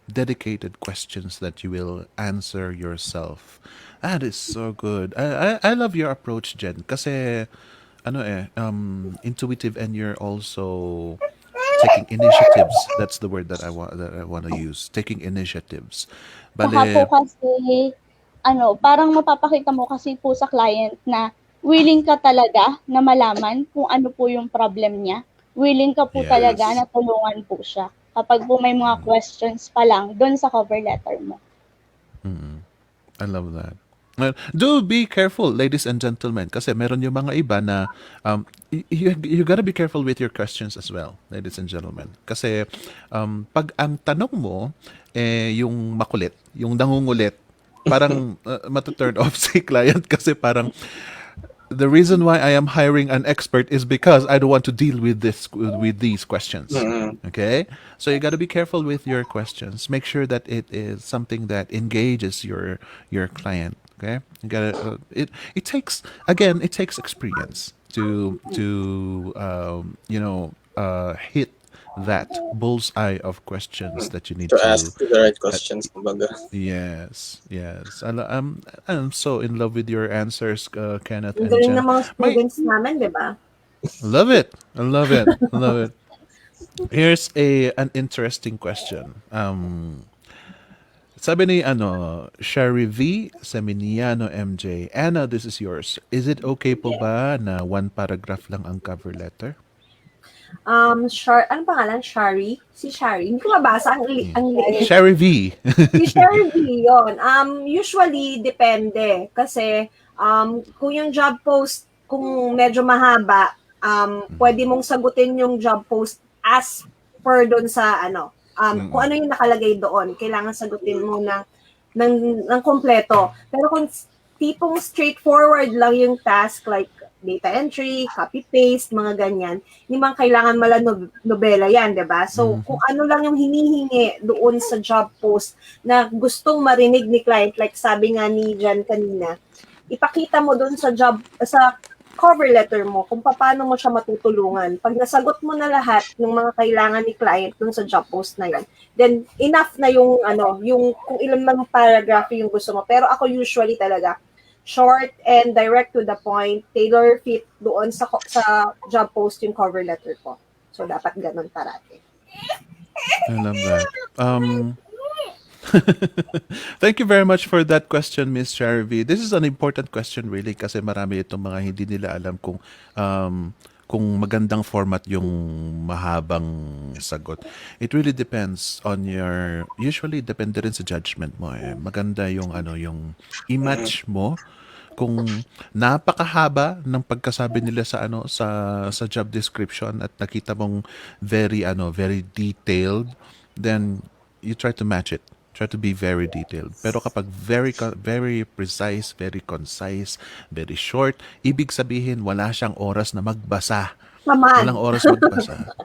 dedicated questions that you will answer yourself. That is so good. I love your approach, Jen. Kasi intuitive, and you're also taking initiatives. That's the word that I want to use. Taking initiatives. Saka po Bale, kasi parang mapapakita mo kasi po sa client na willing ka talaga na malaman kung ano po yung problem niya. Willing ka po talaga na yes. tulungan po siya kapag po may mga questions pa lang doon sa cover letter mo. I love that. Do be careful, ladies and gentlemen, kasi meron yung mga iba na you gotta be careful with your questions as well, ladies and gentlemen. Kasi pag ang tanong mo yung makulit, yung nangungulit, parang matuturn off si client kasi parang the reason why I am hiring an expert is because I don't want to deal with these questions. Okay, so you got to be careful with your questions. Make sure that it is something that engages your client. Okay, you got to it takes experience to hit that bullseye of questions that you need To to. ask the right questions, kumbaga. Yes, yes. I'm so in love with your answers, Kenneth Ang and galing Jen. ng mga My students namin, di ba? love it. I love it. I love it. Here's an interesting question. Sabi ni Sherry V. Seminiano MJ. Anna, this is yours. Is it okay po Yeah. ba na one paragraph lang ang cover letter? Ano pangalan? Shari? Si Shari. Hindi ko mabasa. Ang liit. Sherry V. Si Shari yun. Usually, depende. Kasi, kung yung job post, kung medyo mahaba, pwede mong sagutin yung job post as per doon sa, kung ano yung nakalagay doon. Kailangan sagutin mo ng kompleto. Pero kung tipong straightforward lang yung task, like data entry, copy-paste, mga ganyan, hindi man kailangan nobela yan, di ba? So, kung ano lang yung hinihingi doon sa job post na gustong marinig ni client, like sabi nga ni Jan kanina, ipakita mo doon sa cover letter mo kung paano mo siya matutulungan. Pag nasagot mo na lahat ng mga kailangan ni client doon sa job post na yan, then enough na yung kung ilan mang paragraph yung gusto mo. Pero ako usually talaga, Short and direct to the point, tailor fit doon sa job post yung cover letter ko. So dapat ganun parati. I love that. Thank you very much for that question, Miss Charvy. This is an important question really kasi marami itong mga hindi nila alam kung magandang format yung mahabang sagot. It really depends on your usually depende rin sa judgment mo eh. Maganda yung yung i-match mo kung napakahaba ng pagkasabi nila sa sa job description at nakita mong very detailed, then you try to match it. Try to be very detailed. Pero kapag very precise, very concise, very short, ibig sabihin wala siyang oras na magbasa. Walang Tamad. oras magbasa.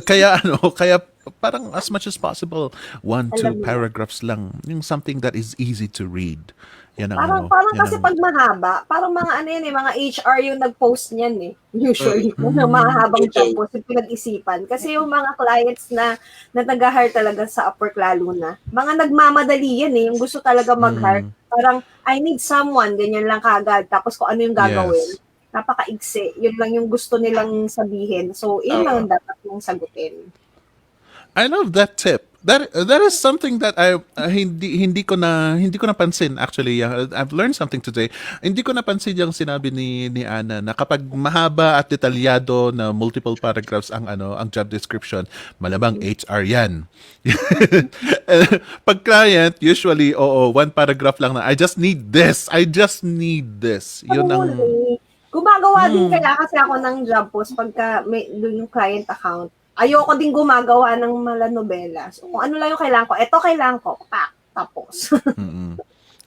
Kaya kaya parang as much as possible, one, two Alam mo yan. paragraphs lang. Yung something that is easy to read. Yan ang Parang yan kasi ang pag mahaba, parang mga ano yan eh, mga HR yung nag-post niyan eh. Usually, kung mm, mahabang job Okay. post yung pinag-isipan. Kasi yung mga clients na nag-hire talaga sa Upwork lalo na, mga nagmamadali yan eh, yung gusto talaga mag-hire. mm, Parang, I need someone, ganyan lang kagad. Tapos kung ano yung gagawin, yes. napakaigsi. Yun lang yung gusto nilang sabihin. So, yun lang ang dapat mong sagutin. I love that tip. That is something that I hindi ko napansin actually. I've learned something today. Hindi ko napansin yung sinabi ni Ana na kapag mahaba at detalyado na multiple paragraphs ang job description, malamang HR 'yan. Pag client, usually one paragraph lang na I just need this. I just need this. Yun ang Huli. Gumagawa din kaya kasi ako ng job post pagka may doon yung client account. Ayoko din gumagawa ng malanobela. So, kung ano lang yung kailangan ko, eto kailangan ko, pak, tapos.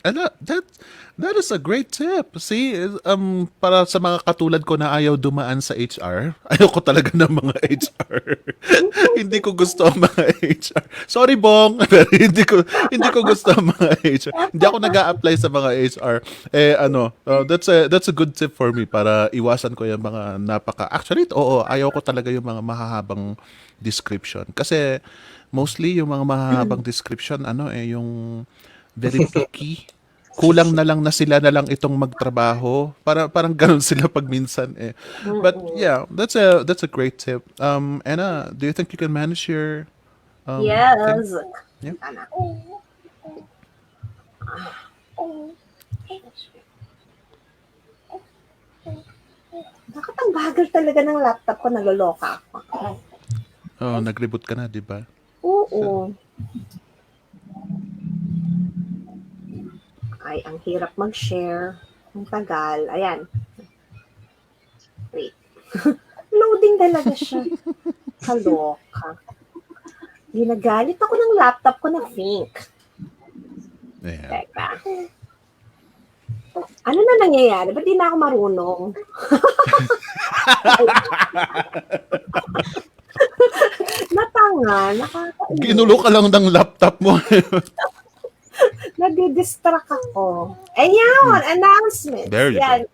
And that is a great tip. See, para sa mga katulad ko na ayaw dumaan sa HR, ayaw ko talaga ng mga HR. Hindi ko gusto ang mga HR. Sorry, Bong, pero hindi ko gusto ang mga HR. Hindi ako nag-a-apply sa mga HR. That's a good tip for me para iwasan ko yung mga actually, oo, ayaw ko talaga yung mga mahahabang description. Kasi mostly yung mga mahahabang description, yung very picky. Kulang na lang na sila na lang itong magtrabaho. Parang ganun sila pag minsan eh. But yeah, that's a great tip. Anna, do you think you can manage your thing? Yes. Yeah. Ana. Bakit ang bagal talaga ng laptop ko, naloloka ako. Oh, nag-reboot ka na, di ba? Oo. Ay, ang hirap mag-share. Ang tagal. Ayan. Wait. Loading talaga siya. Kaloka. Ginagalit ako ng laptop ko na pink. Yeah. Teka. Ano na nangyayari? Ba't di na ako marunong? Natanga. Ginulo ka lang ng laptop mo. Nadidistract ako. Ayan, announcements. There you Yan.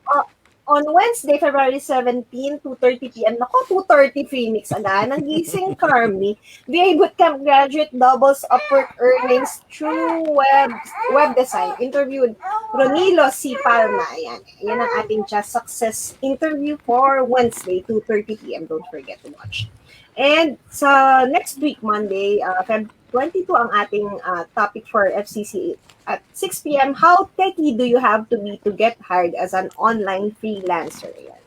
On Wednesday, February 17, 2:30 p.m. Nako, 2:30 Phoenix. Ang gising Carmi. VA Bootcamp graduate doubles Upwork earnings through web design. Interviewed Ronilo C. Palma. Ayan. Yan ang ating just success interview for Wednesday, 2:30 p.m. Don't forget to watch. And sa next week, Monday, Feb 22 ang ating topic for FCC at 6 p.m. How techy do you have to be to get hired as an online freelancer? Yan.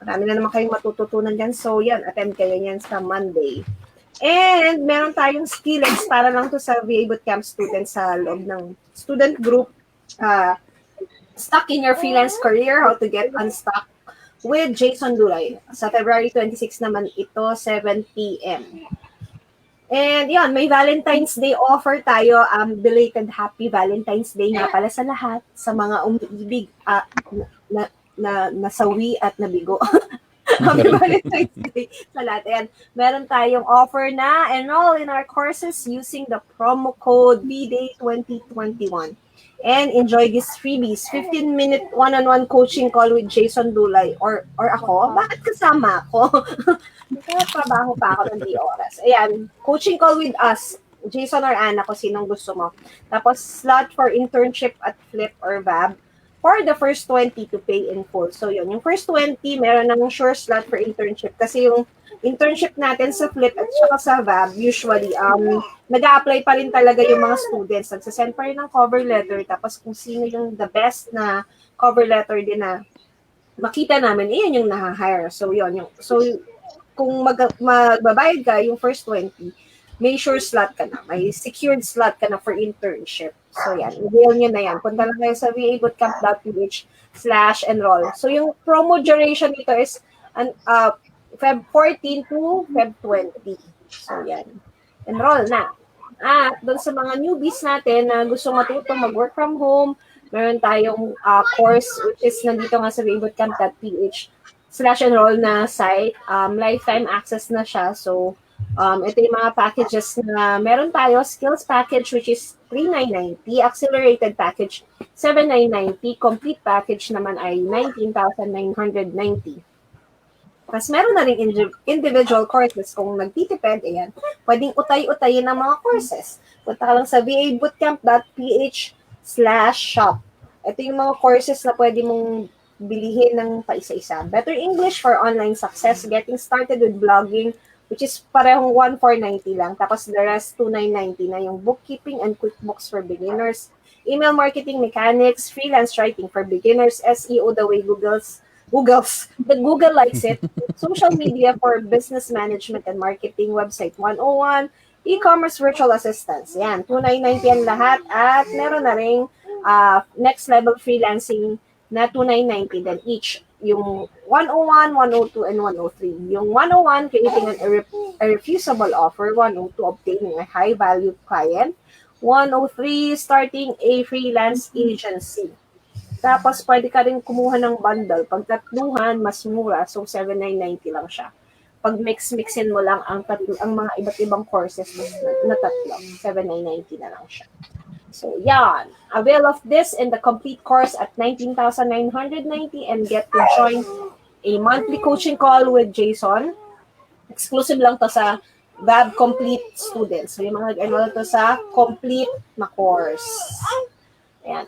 Marami na naman kayong matututunan dyan. So yan, attend kayo yan sa Monday. And meron tayong skillets para lang to sa VA Bootcamp students sa loob ng student group. Stuck in your freelance career, how to get unstuck with Jason Dulay. Sa February 26 naman ito, 7 p.m. And yun, may Valentine's Day offer tayo. Belated Happy Valentine's Day nga pala sa lahat. Sa mga umiibig nasawi at nabigo. Happy Valentine's Day sa lahat. Ayan, meron tayong offer na enroll in our courses using the promo code BDAY2021. And enjoy these freebies. 15-minute one-on-one coaching call with Jason Dulay or ako. Bakit kasama ako? Trabaho pa ako ng di oras. Ayan, coaching call with us. Jason or Anna kung sinong gusto mo. Tapos slot for internship at Flip or Vab for the first 20 to pay in full. So yun, yung first 20, meron ng sure slot for internship kasi yung internship natin sa Flip at saka sa Vab, usually, nag-a-apply pa rin talaga yung mga students. Nagsasend pa rin ng cover letter. Tapos kung sino yung the best na cover letter din na makita namin, iyan yung na-hire. So yun, kung magbabayad ka yung first 20, may sure slot ka na. May secured slot ka na for internship. So yan, i-deal nyo na yan. Punta lang kayo sa vabootcamp.ph/enroll. So yung promo duration nito is Feb 14 to Feb 20. So yan, enroll na. At doon sa mga newbies natin na gusto matuto mag-work from home, meron tayong course which is nandito nga sa vabootcamp.ph/enroll na site. Lifetime access na siya. So, ito yung mga packages na meron tayo. Skills package which is 3,990. Accelerated package 7,990. Complete package naman ay 19,990. Tapos meron na rin individual courses. Kung nagtitipid, ayan, pwedeng utay-utayin ng mga courses. Punta ka lang sa vabootcamp.ph/shop. Ito yung mga courses na pwede mong bilihin ng paisa-isa. Better English for online success, getting started with blogging, which is parehong 1,490 lang. Tapos the rest, 2,990 na yung bookkeeping and QuickBooks for beginners, email marketing mechanics, freelance writing for beginners, SEO the way the Google likes it, social media for business management and marketing, website 101, e-commerce virtual assistants. Yan, 2,990 yan lahat. At meron na rin next level freelancing na 2,990 then each. Yung 101, 102, and 103. Yung 101, creating an irrefusable offer. 102, obtaining a high-value client. 103, starting a freelance agency. Tapos, pwede ka rin kumuha ng bundle. Pag tatluhan, mas mura. So, 7,990 lang siya. Pag mixin mo lang ang mga iba't ibang courses na tatlo, 7,990 na lang siya. So, yan. Avail of this in the complete course at 19,990 and get to join a monthly coaching call with Jason. Exclusive lang to sa VAB Complete students. So, yung mga nag-enroll to sa complete na course. Ayan.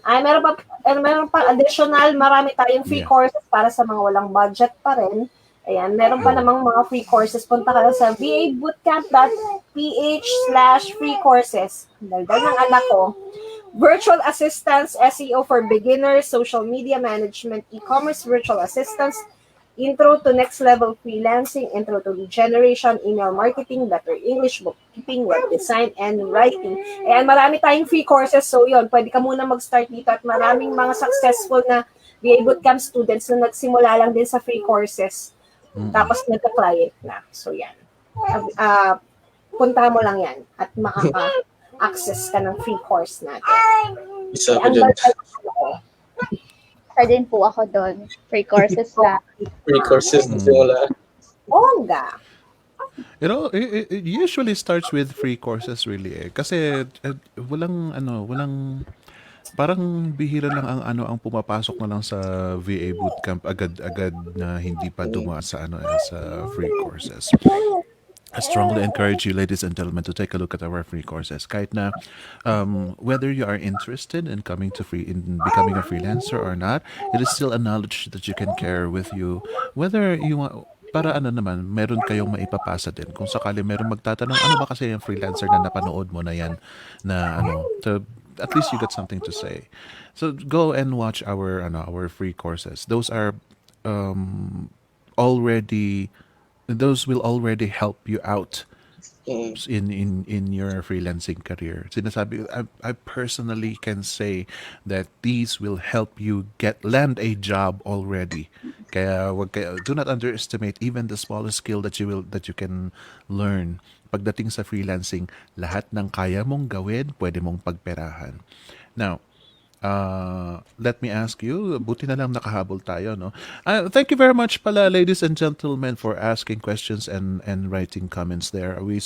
Meron pa additional, marami tayong free courses para sa mga walang budget pa rin. Ayan, meron pa namang mga free courses. Punta ka lang sa vabootcamp.ph/free courses. Daldal ng anak ko. Virtual assistants, SEO for beginners, social media management, e-commerce virtual assistants, intro to next level freelancing, intro to lead generation, email marketing, better English, bookkeeping, web design, and writing. Ayan, marami tayong free courses. So yun, pwede ka muna mag-start dito at maraming mga successful na VA Bootcamp students na nagsimula lang din sa free courses. Tapos nagka-client na. So yan. Punta mo lang yan at makaka-access ka ng free course natin. Isa ko dyan. Isa din po ako doon. Free courses lang. Free courses na wala. Bongga. You know, it usually starts with free courses really kasi walang parang bihira lang ang pumapasok na lang sa VA bootcamp agad-agad na hindi pa dumaan sa sa free courses. I strongly encourage you, ladies and gentlemen, to take a look at our free courses. Kahit na whether you are interested in in becoming a freelancer or not, it is still a knowledge that you can carry with you. Whether you want, para naman, meron kayong maipapasa din. Kung sakali meron magtatanong, ano ba kasi yung freelancer na napanood mo na yan, na at least you got something to say. So go and watch our free courses. Those are those will already help you out in your freelancing career. Sinasabi, I personally can say that these will help you land a job already. Kaya do not underestimate even the smallest skill that you can learn. Pagdating sa freelancing, lahat ng kaya mong gawin, pwede mong pagperahan. Now, let me ask you, buti na lang nakahabol tayo, no? Thank you very much pala, ladies and gentlemen, for asking questions and writing comments there. We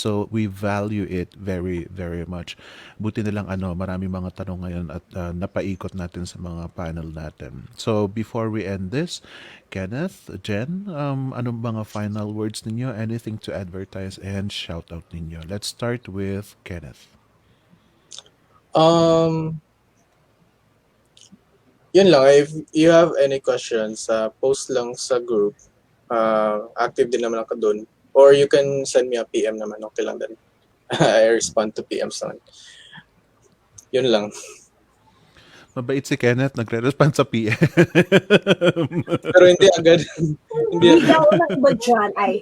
value it very, very much. Buti na lang marami mga tanong ngayon at napaikot natin sa mga panel natin. So, before we end this, Kenneth, Jen, anong mga final words ninyo? Anything to advertise and shout out ninyo? Let's start with Kenneth. Um, Yun lang. If you have any questions, post lang sa group. Active din naman ako dun. Or you can send me a PM naman. Okay lang din. I respond to PMs naman. Yun lang. Mabait si Kenneth, nagre-respond sa PM. Pero hindi agad. Hindi Hindi agad. ako ng iba dyan. Ay.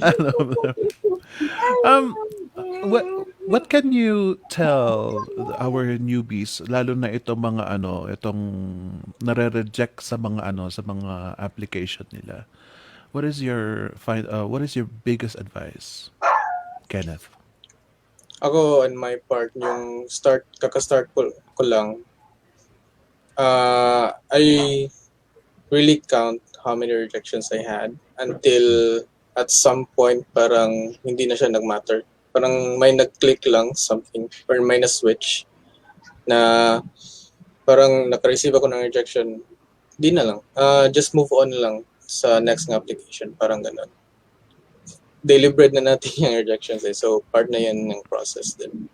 I love that. Um, what what can you tell our newbies, lalo na itong mga ano, itong nare-reject sa mga ano, sa mga application nila? What is your biggest advice, Kenneth? Ako, on my part, yung kaka-start ko lang, I really count how many rejections I had until at some point parang hindi na siya nag-matter. Parang may nag-click lang something or may na-switch na parang naka-receive ako ng rejection. Di na lang. Just move on lang sa next na application. Parang ganun. Daily bread na natin yung rejections eh. So, part na yan ng process din.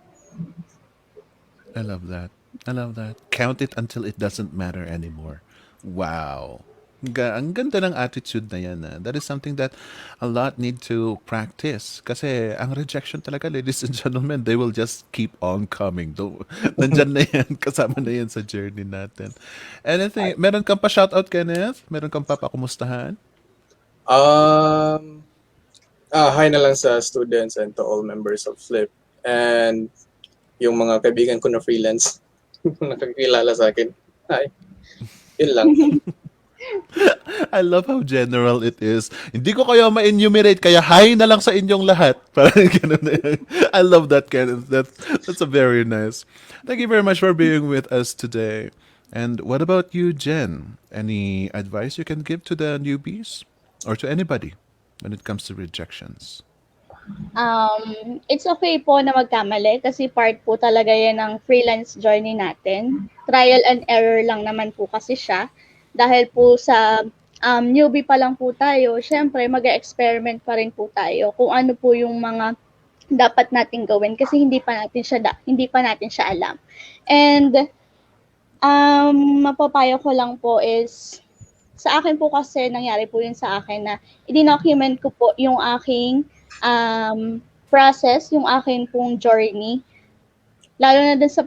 I love that. I love that. Count it until it doesn't matter anymore. Wow. Ang ganda ng attitude na yan. That is something that a lot need to practice. Kasi ang rejection talaga, ladies and gentlemen, they will just keep on coming. Nandyan na yan. Kasama na yan sa journey natin. Anything, meron kang pa shoutout, Kenneth? Meron kang pa pakumustahan? Um, Hi na lang sa students and to all members of Flip. And yung mga kaibigan ko na freelance nakakilala sa akin. Hi. Yun lang. I love how general it is. Hindi ko kayo ma-enumerate, kaya hi na lang sa inyong lahat. Parang ganun na yun. I love that, Kenneth. That's a very nice. Thank you very much for being with us today. And what about you, Jen? Any advice you can give to the newbies or to anybody when it comes to rejections? It's okay po na magkamali kasi part po talaga yan ng freelance journey natin. Trial and error lang naman po kasi siya. Dahil po sa newbie pa lang po tayo, syempre mag-experiment pa rin po tayo kung ano po yung mga dapat nating gawin kasi hindi pa natin siya alam. And mapapayo ko lang po is sa akin po kasi nangyari po yun sa akin na i-document ko po yung aking process, yung aking pong journey. Lalo na dun sa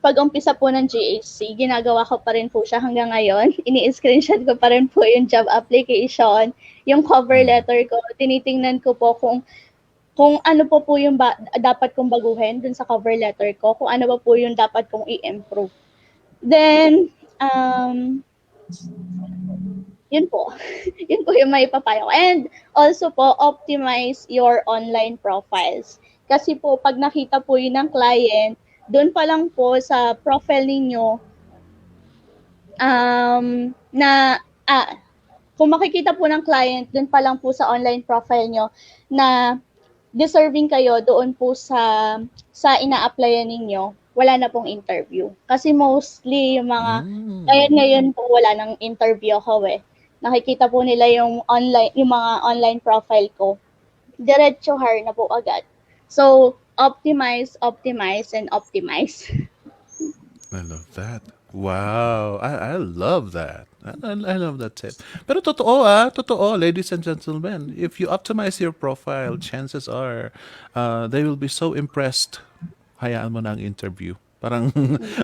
pag-umpisa po ng GHC, ginagawa ko pa rin po siya hanggang ngayon. Ini-screenshot ko pa rin po yung job application, yung cover letter ko. Tinitingnan ko po kung ano po yung dapat kong baguhin dun sa cover letter ko, kung ano po yung dapat kong i-improve. Then, yun po. Yun po yung may papayo. And also po, optimize your online profiles. Kasi po, pag nakita po yun ng client, doon pa lang po sa profile ninyo, kung makikita po ng client, doon pa lang po sa online profile nyo, na deserving kayo doon po sa ina-applyan ninyo, wala na pong interview. Kasi mostly yung mga, ngayon po wala nang interview ako eh. Nakikita po nila yung mga online profile ko. Diretso hire na po agad. So, optimize, and optimize. I love that. Wow, I love that. I love that tip. Pero totoo, ladies and gentlemen, if you optimize your profile, chances are they will be so impressed. Hayaan mo na ang interview. Parang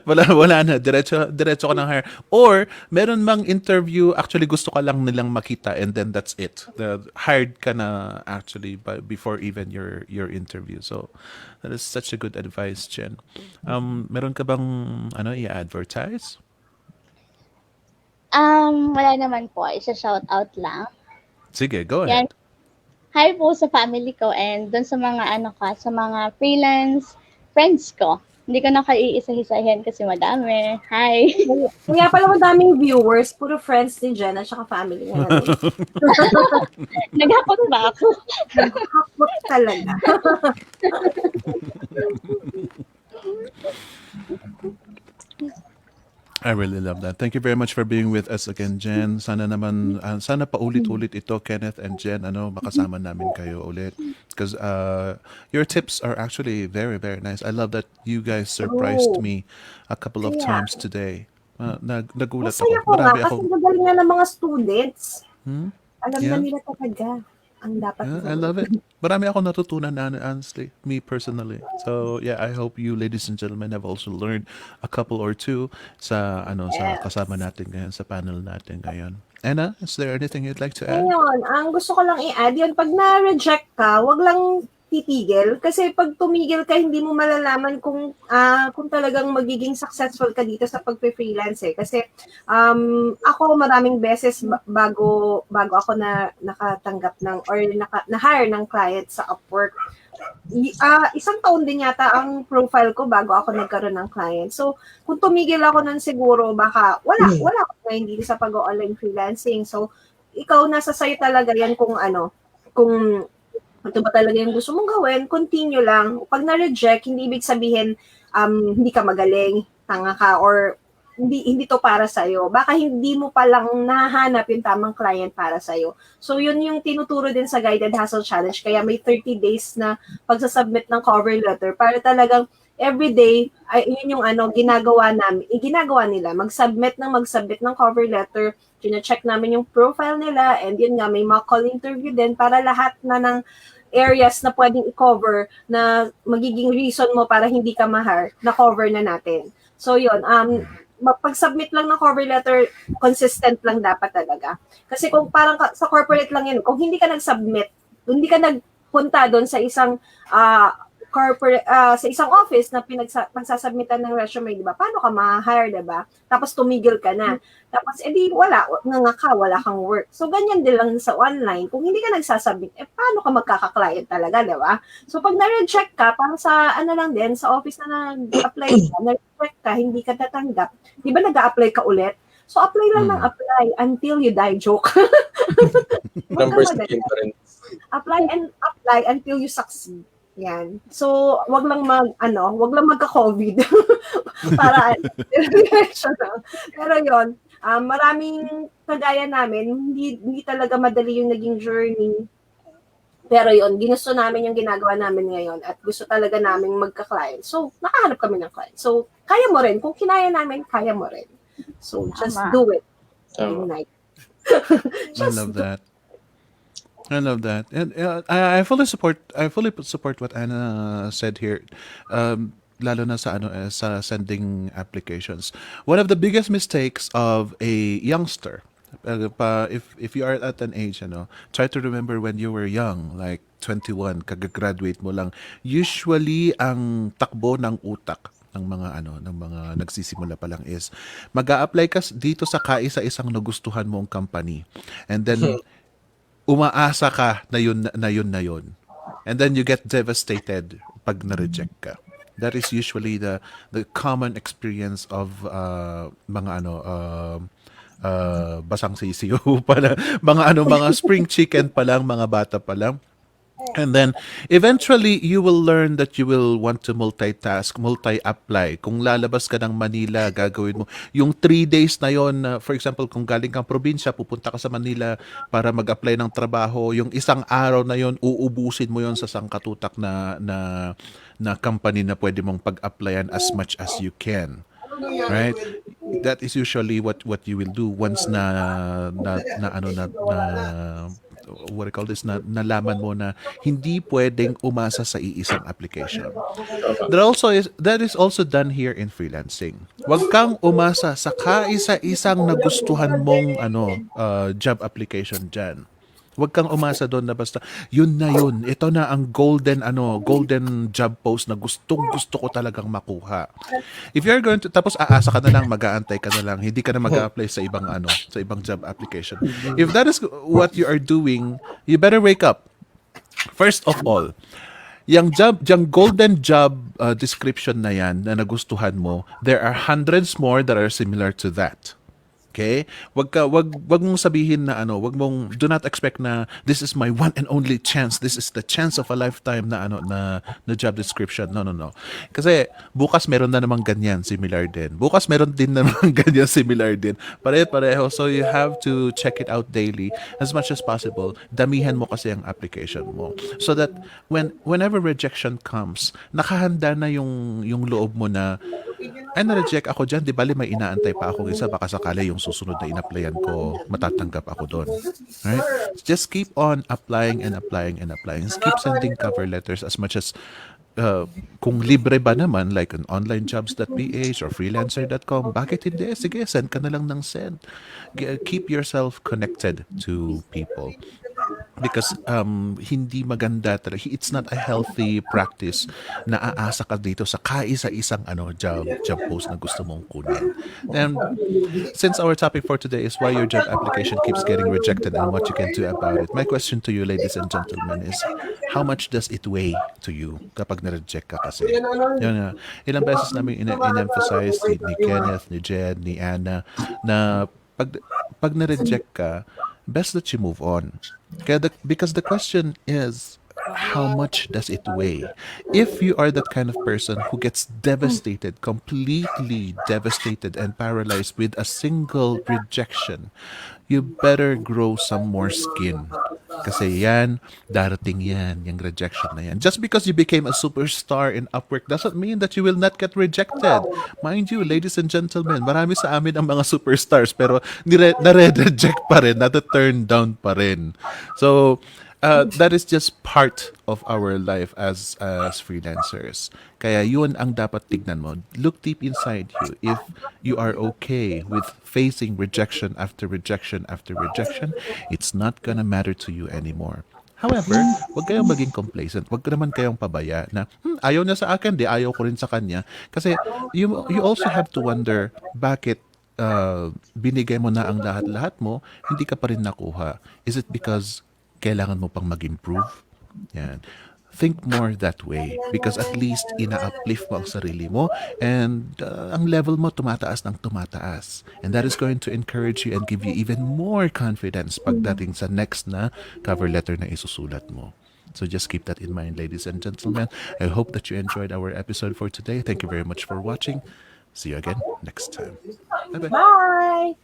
wala na, diretso ka ng hire. Or meron mang interview, actually gusto ka lang nilang makita and then that's it. Hired ka na actually before even your interview. So that is such a good advice, Jen. Meron ka bang i-advertise? Wala naman po, isa-shout out lang. Sige, go Yan. ahead. Hi po sa family ko and dun sa mga sa mga freelance friends ko. Hindi ko na kaiisa-isahin kasi madami. Hi. Kaya pala madaming viewers, puro friends ni Jen at saka family niya. Naghakot ba ako? Hakot talaga. I really love that. Thank you very much for being with us again, Jen. Sana naman, sana paulit-ulit ito, Kenneth and Jen, makasama namin kayo ulit. Because your tips are actually very, very nice. I love that you guys surprised True. me a couple of Kaya, times today. Nagulat masaya ako. ko nga Marami kasi akong, magaling na ng mga students. Alam na yeah, nila talaga ang dapat yeah, I gawin. love it. Marami akong natutunan na, honestly, me personally. So, yeah, I hope you, ladies and gentlemen, have also learned a couple or two sa kasama Yes. natin ngayon, sa panel natin ngayon. Anna, is there anything you'd like to add? Ngayon, ang gusto ko lang i-add yun, pag na-reject ka, wag lang titigil. Kasi pag tumigil ka, hindi mo malalaman kung talagang magiging successful ka dito sa pagpe-freelance eh. Kasi ako maraming beses bago ako na nakatanggap ng or na-hire ng client sa Upwork, isang taon din yata ang profile ko bago ako nagkaroon ng client. So, kung tumigil ako nun siguro, baka wala ako ngayon dito sa pag-online freelancing. So, ikaw nasa sayo talaga yan kung ito ba talaga yung gusto mong gawin, continue lang. Pag na-reject, hindi ibig sabihin hindi ka magaling, tanga ka, or hindi to para sa'yo. Baka hindi mo palang nahanap yung tamang client para sa'yo. So, yun yung tinuturo din sa Guided Hustle Challenge. Kaya may 30 days na pagsasubmit ng cover letter para talagang everyday, ay, yun yung ginagawa nila. Mag-submit ng cover letter, check namin yung profile nila, and yun nga, may mock call interview din para lahat na ng areas na pwedeng i-cover na magiging reason mo para hindi ka mahar, na cover na natin. So yun, pag-submit lang ng cover letter, consistent lang dapat talaga. Kasi kung parang sa corporate lang yun, kung hindi ka nag-submit, hindi ka nagpunta doon sa isang sa isang office na pagsasubmitan ng resume, di ba? Paano ka ma-hire, di ba? Tapos tumigil ka na. Tapos, edi wala kang work. So, ganyan din lang sa online. Kung hindi ka nagsasubmit, paano ka magkaka-client talaga, di ba? So, pag na-reject ka, parang sa, lang din, sa office na nag-apply ka, na-reject ka, hindi ka tatanggap, di ba nag-a-apply ka ulit? So, apply lang ng apply until you die. Joke. Huwag ka Numbers madali. game pa rin. Apply until you succeed. Yan. So, wag lang magka-COVID para diretso lang. Pero yon, maraming kagaya namin, hindi talaga madali yung naging journey. Pero yon, ginusto namin yung ginagawa namin ngayon at gusto talaga namin magka-client. So, nakahanap kami ng client. So, kaya mo rin. Kung kinaya namin, kaya mo rin. So, just Tama. do it. Tama. Ignite. I love that. I love that, and I fully support. I fully support what Anna said here. Lalo na sa sa sending applications. One of the biggest mistakes of a youngster, if you are at an age, try to remember when you were young, like 21, kagagraduate mo lang. Usually, ang takbo ng utak ng mga nagsisimula pa lang is mag-a-apply ka dito sa kaisa-isang nagustuhan mong company, and then umaasa ka na yun. And then you get devastated pag na-reject ka. That is usually the common experience of mga basang sisiyo pala, mga spring chicken pa lang, mga bata pa lang. And then, eventually, you will learn that you will want to multitask, multi-apply. Kung lalabas ka ng Manila, gagawin mo. Yung 3 days na yon, for example, kung galing kang probinsya, pupunta ka sa Manila para mag-apply ng trabaho, yung isang araw na yon, uubusin mo yon sa sangkatutak na company na pwede mong pag-applyan as much as you can. Right? That is usually what you will do once what do you call this, nalaman mo na hindi pwedeng umasa sa iisang application. That is also done here in freelancing. Huwag kang umasa sa kaisa-isang nagustuhan mong job application dyan. Huwag kang umasa doon na basta yun na yun. Ito na ang golden job post na gustong-gusto ko talagang makuha. If you're going to, tapos aasa ka na lang, mag-aantay ka na lang, hindi ka na mag-a-apply sa ibang job application. If that is what you are doing, you better wake up. First of all, yung golden job description na yan na nagustuhan mo, there are hundreds more that are similar to that. Okay? Wag mong sabihin na ano, wag mong do not expect na this is my one and only chance. This is the chance of a lifetime na ano na job description. No, no, no. Kasi bukas meron na namang ganyan similar din. Bukas meron din namang ganyan similar din. Pare-pareho. So you have to check it out daily as much as possible. Damihan mo kasi ang application mo so that whenever rejection comes, nakahanda na yung loob mo na ay, na-reject ako dyan. Di bali, may inaantay pa akong isa. Baka sakali yung susunod na in-applyan ko, matatanggap ako doon. Right? Just keep on applying and applying and applying. Just keep sending cover letters as much as kung libre ba naman, like an onlinejobs.ph or freelancer.com, bakit hindi? Sige, send ka na lang ng send. Keep yourself connected to people because hindi maganda talaga. It's not a healthy practice na aasa ka dito sa kaisa-isang job post na gusto mong kunin. And since our topic for today is why your job application keeps getting rejected and what you can do about it, my question to you, ladies and gentlemen, is how much does it weigh to you kapag na-reject ka kasi? Yun nga. Ilang beses namin in-emphasize ni Kenneth, ni Jed, ni Anna na pag na-reject ka, best that you move on. Because the question is, how much does it weigh? If you are that kind of person who gets devastated, completely devastated and paralyzed with a single rejection, you better grow some more skin. Kasi yan, darating yan, yung rejection na yan. Just because you became a superstar in Upwork doesn't mean that you will not get rejected. Mind you, ladies and gentlemen, marami sa amin ang mga superstars pero nare-reject pa rin, nata-turn down pa rin. So, that is just part of our life as freelancers. Kaya yun ang dapat tignan mo. Look deep inside you. If you are okay with facing rejection after rejection after rejection, it's not gonna matter to you anymore. However, huwag kayong maging complacent. Huwag naman kayong pabaya na, ayaw niya sa akin, di ayaw ko rin sa kanya. Kasi you also have to wonder, bakit binigay mo na ang lahat-lahat mo, hindi ka pa rin nakuha? Is it because kailangan mo pang mag-improve? Yan. Think more that way because at least ina-uplift mo ang sarili mo and ang level mo tumataas ng tumataas. And that is going to encourage you and give you even more confidence pagdating sa next na cover letter na isusulat mo. So just keep that in mind, ladies and gentlemen. I hope that you enjoyed our episode for today. Thank you very much for watching. See you again next time. Bye-bye. Bye!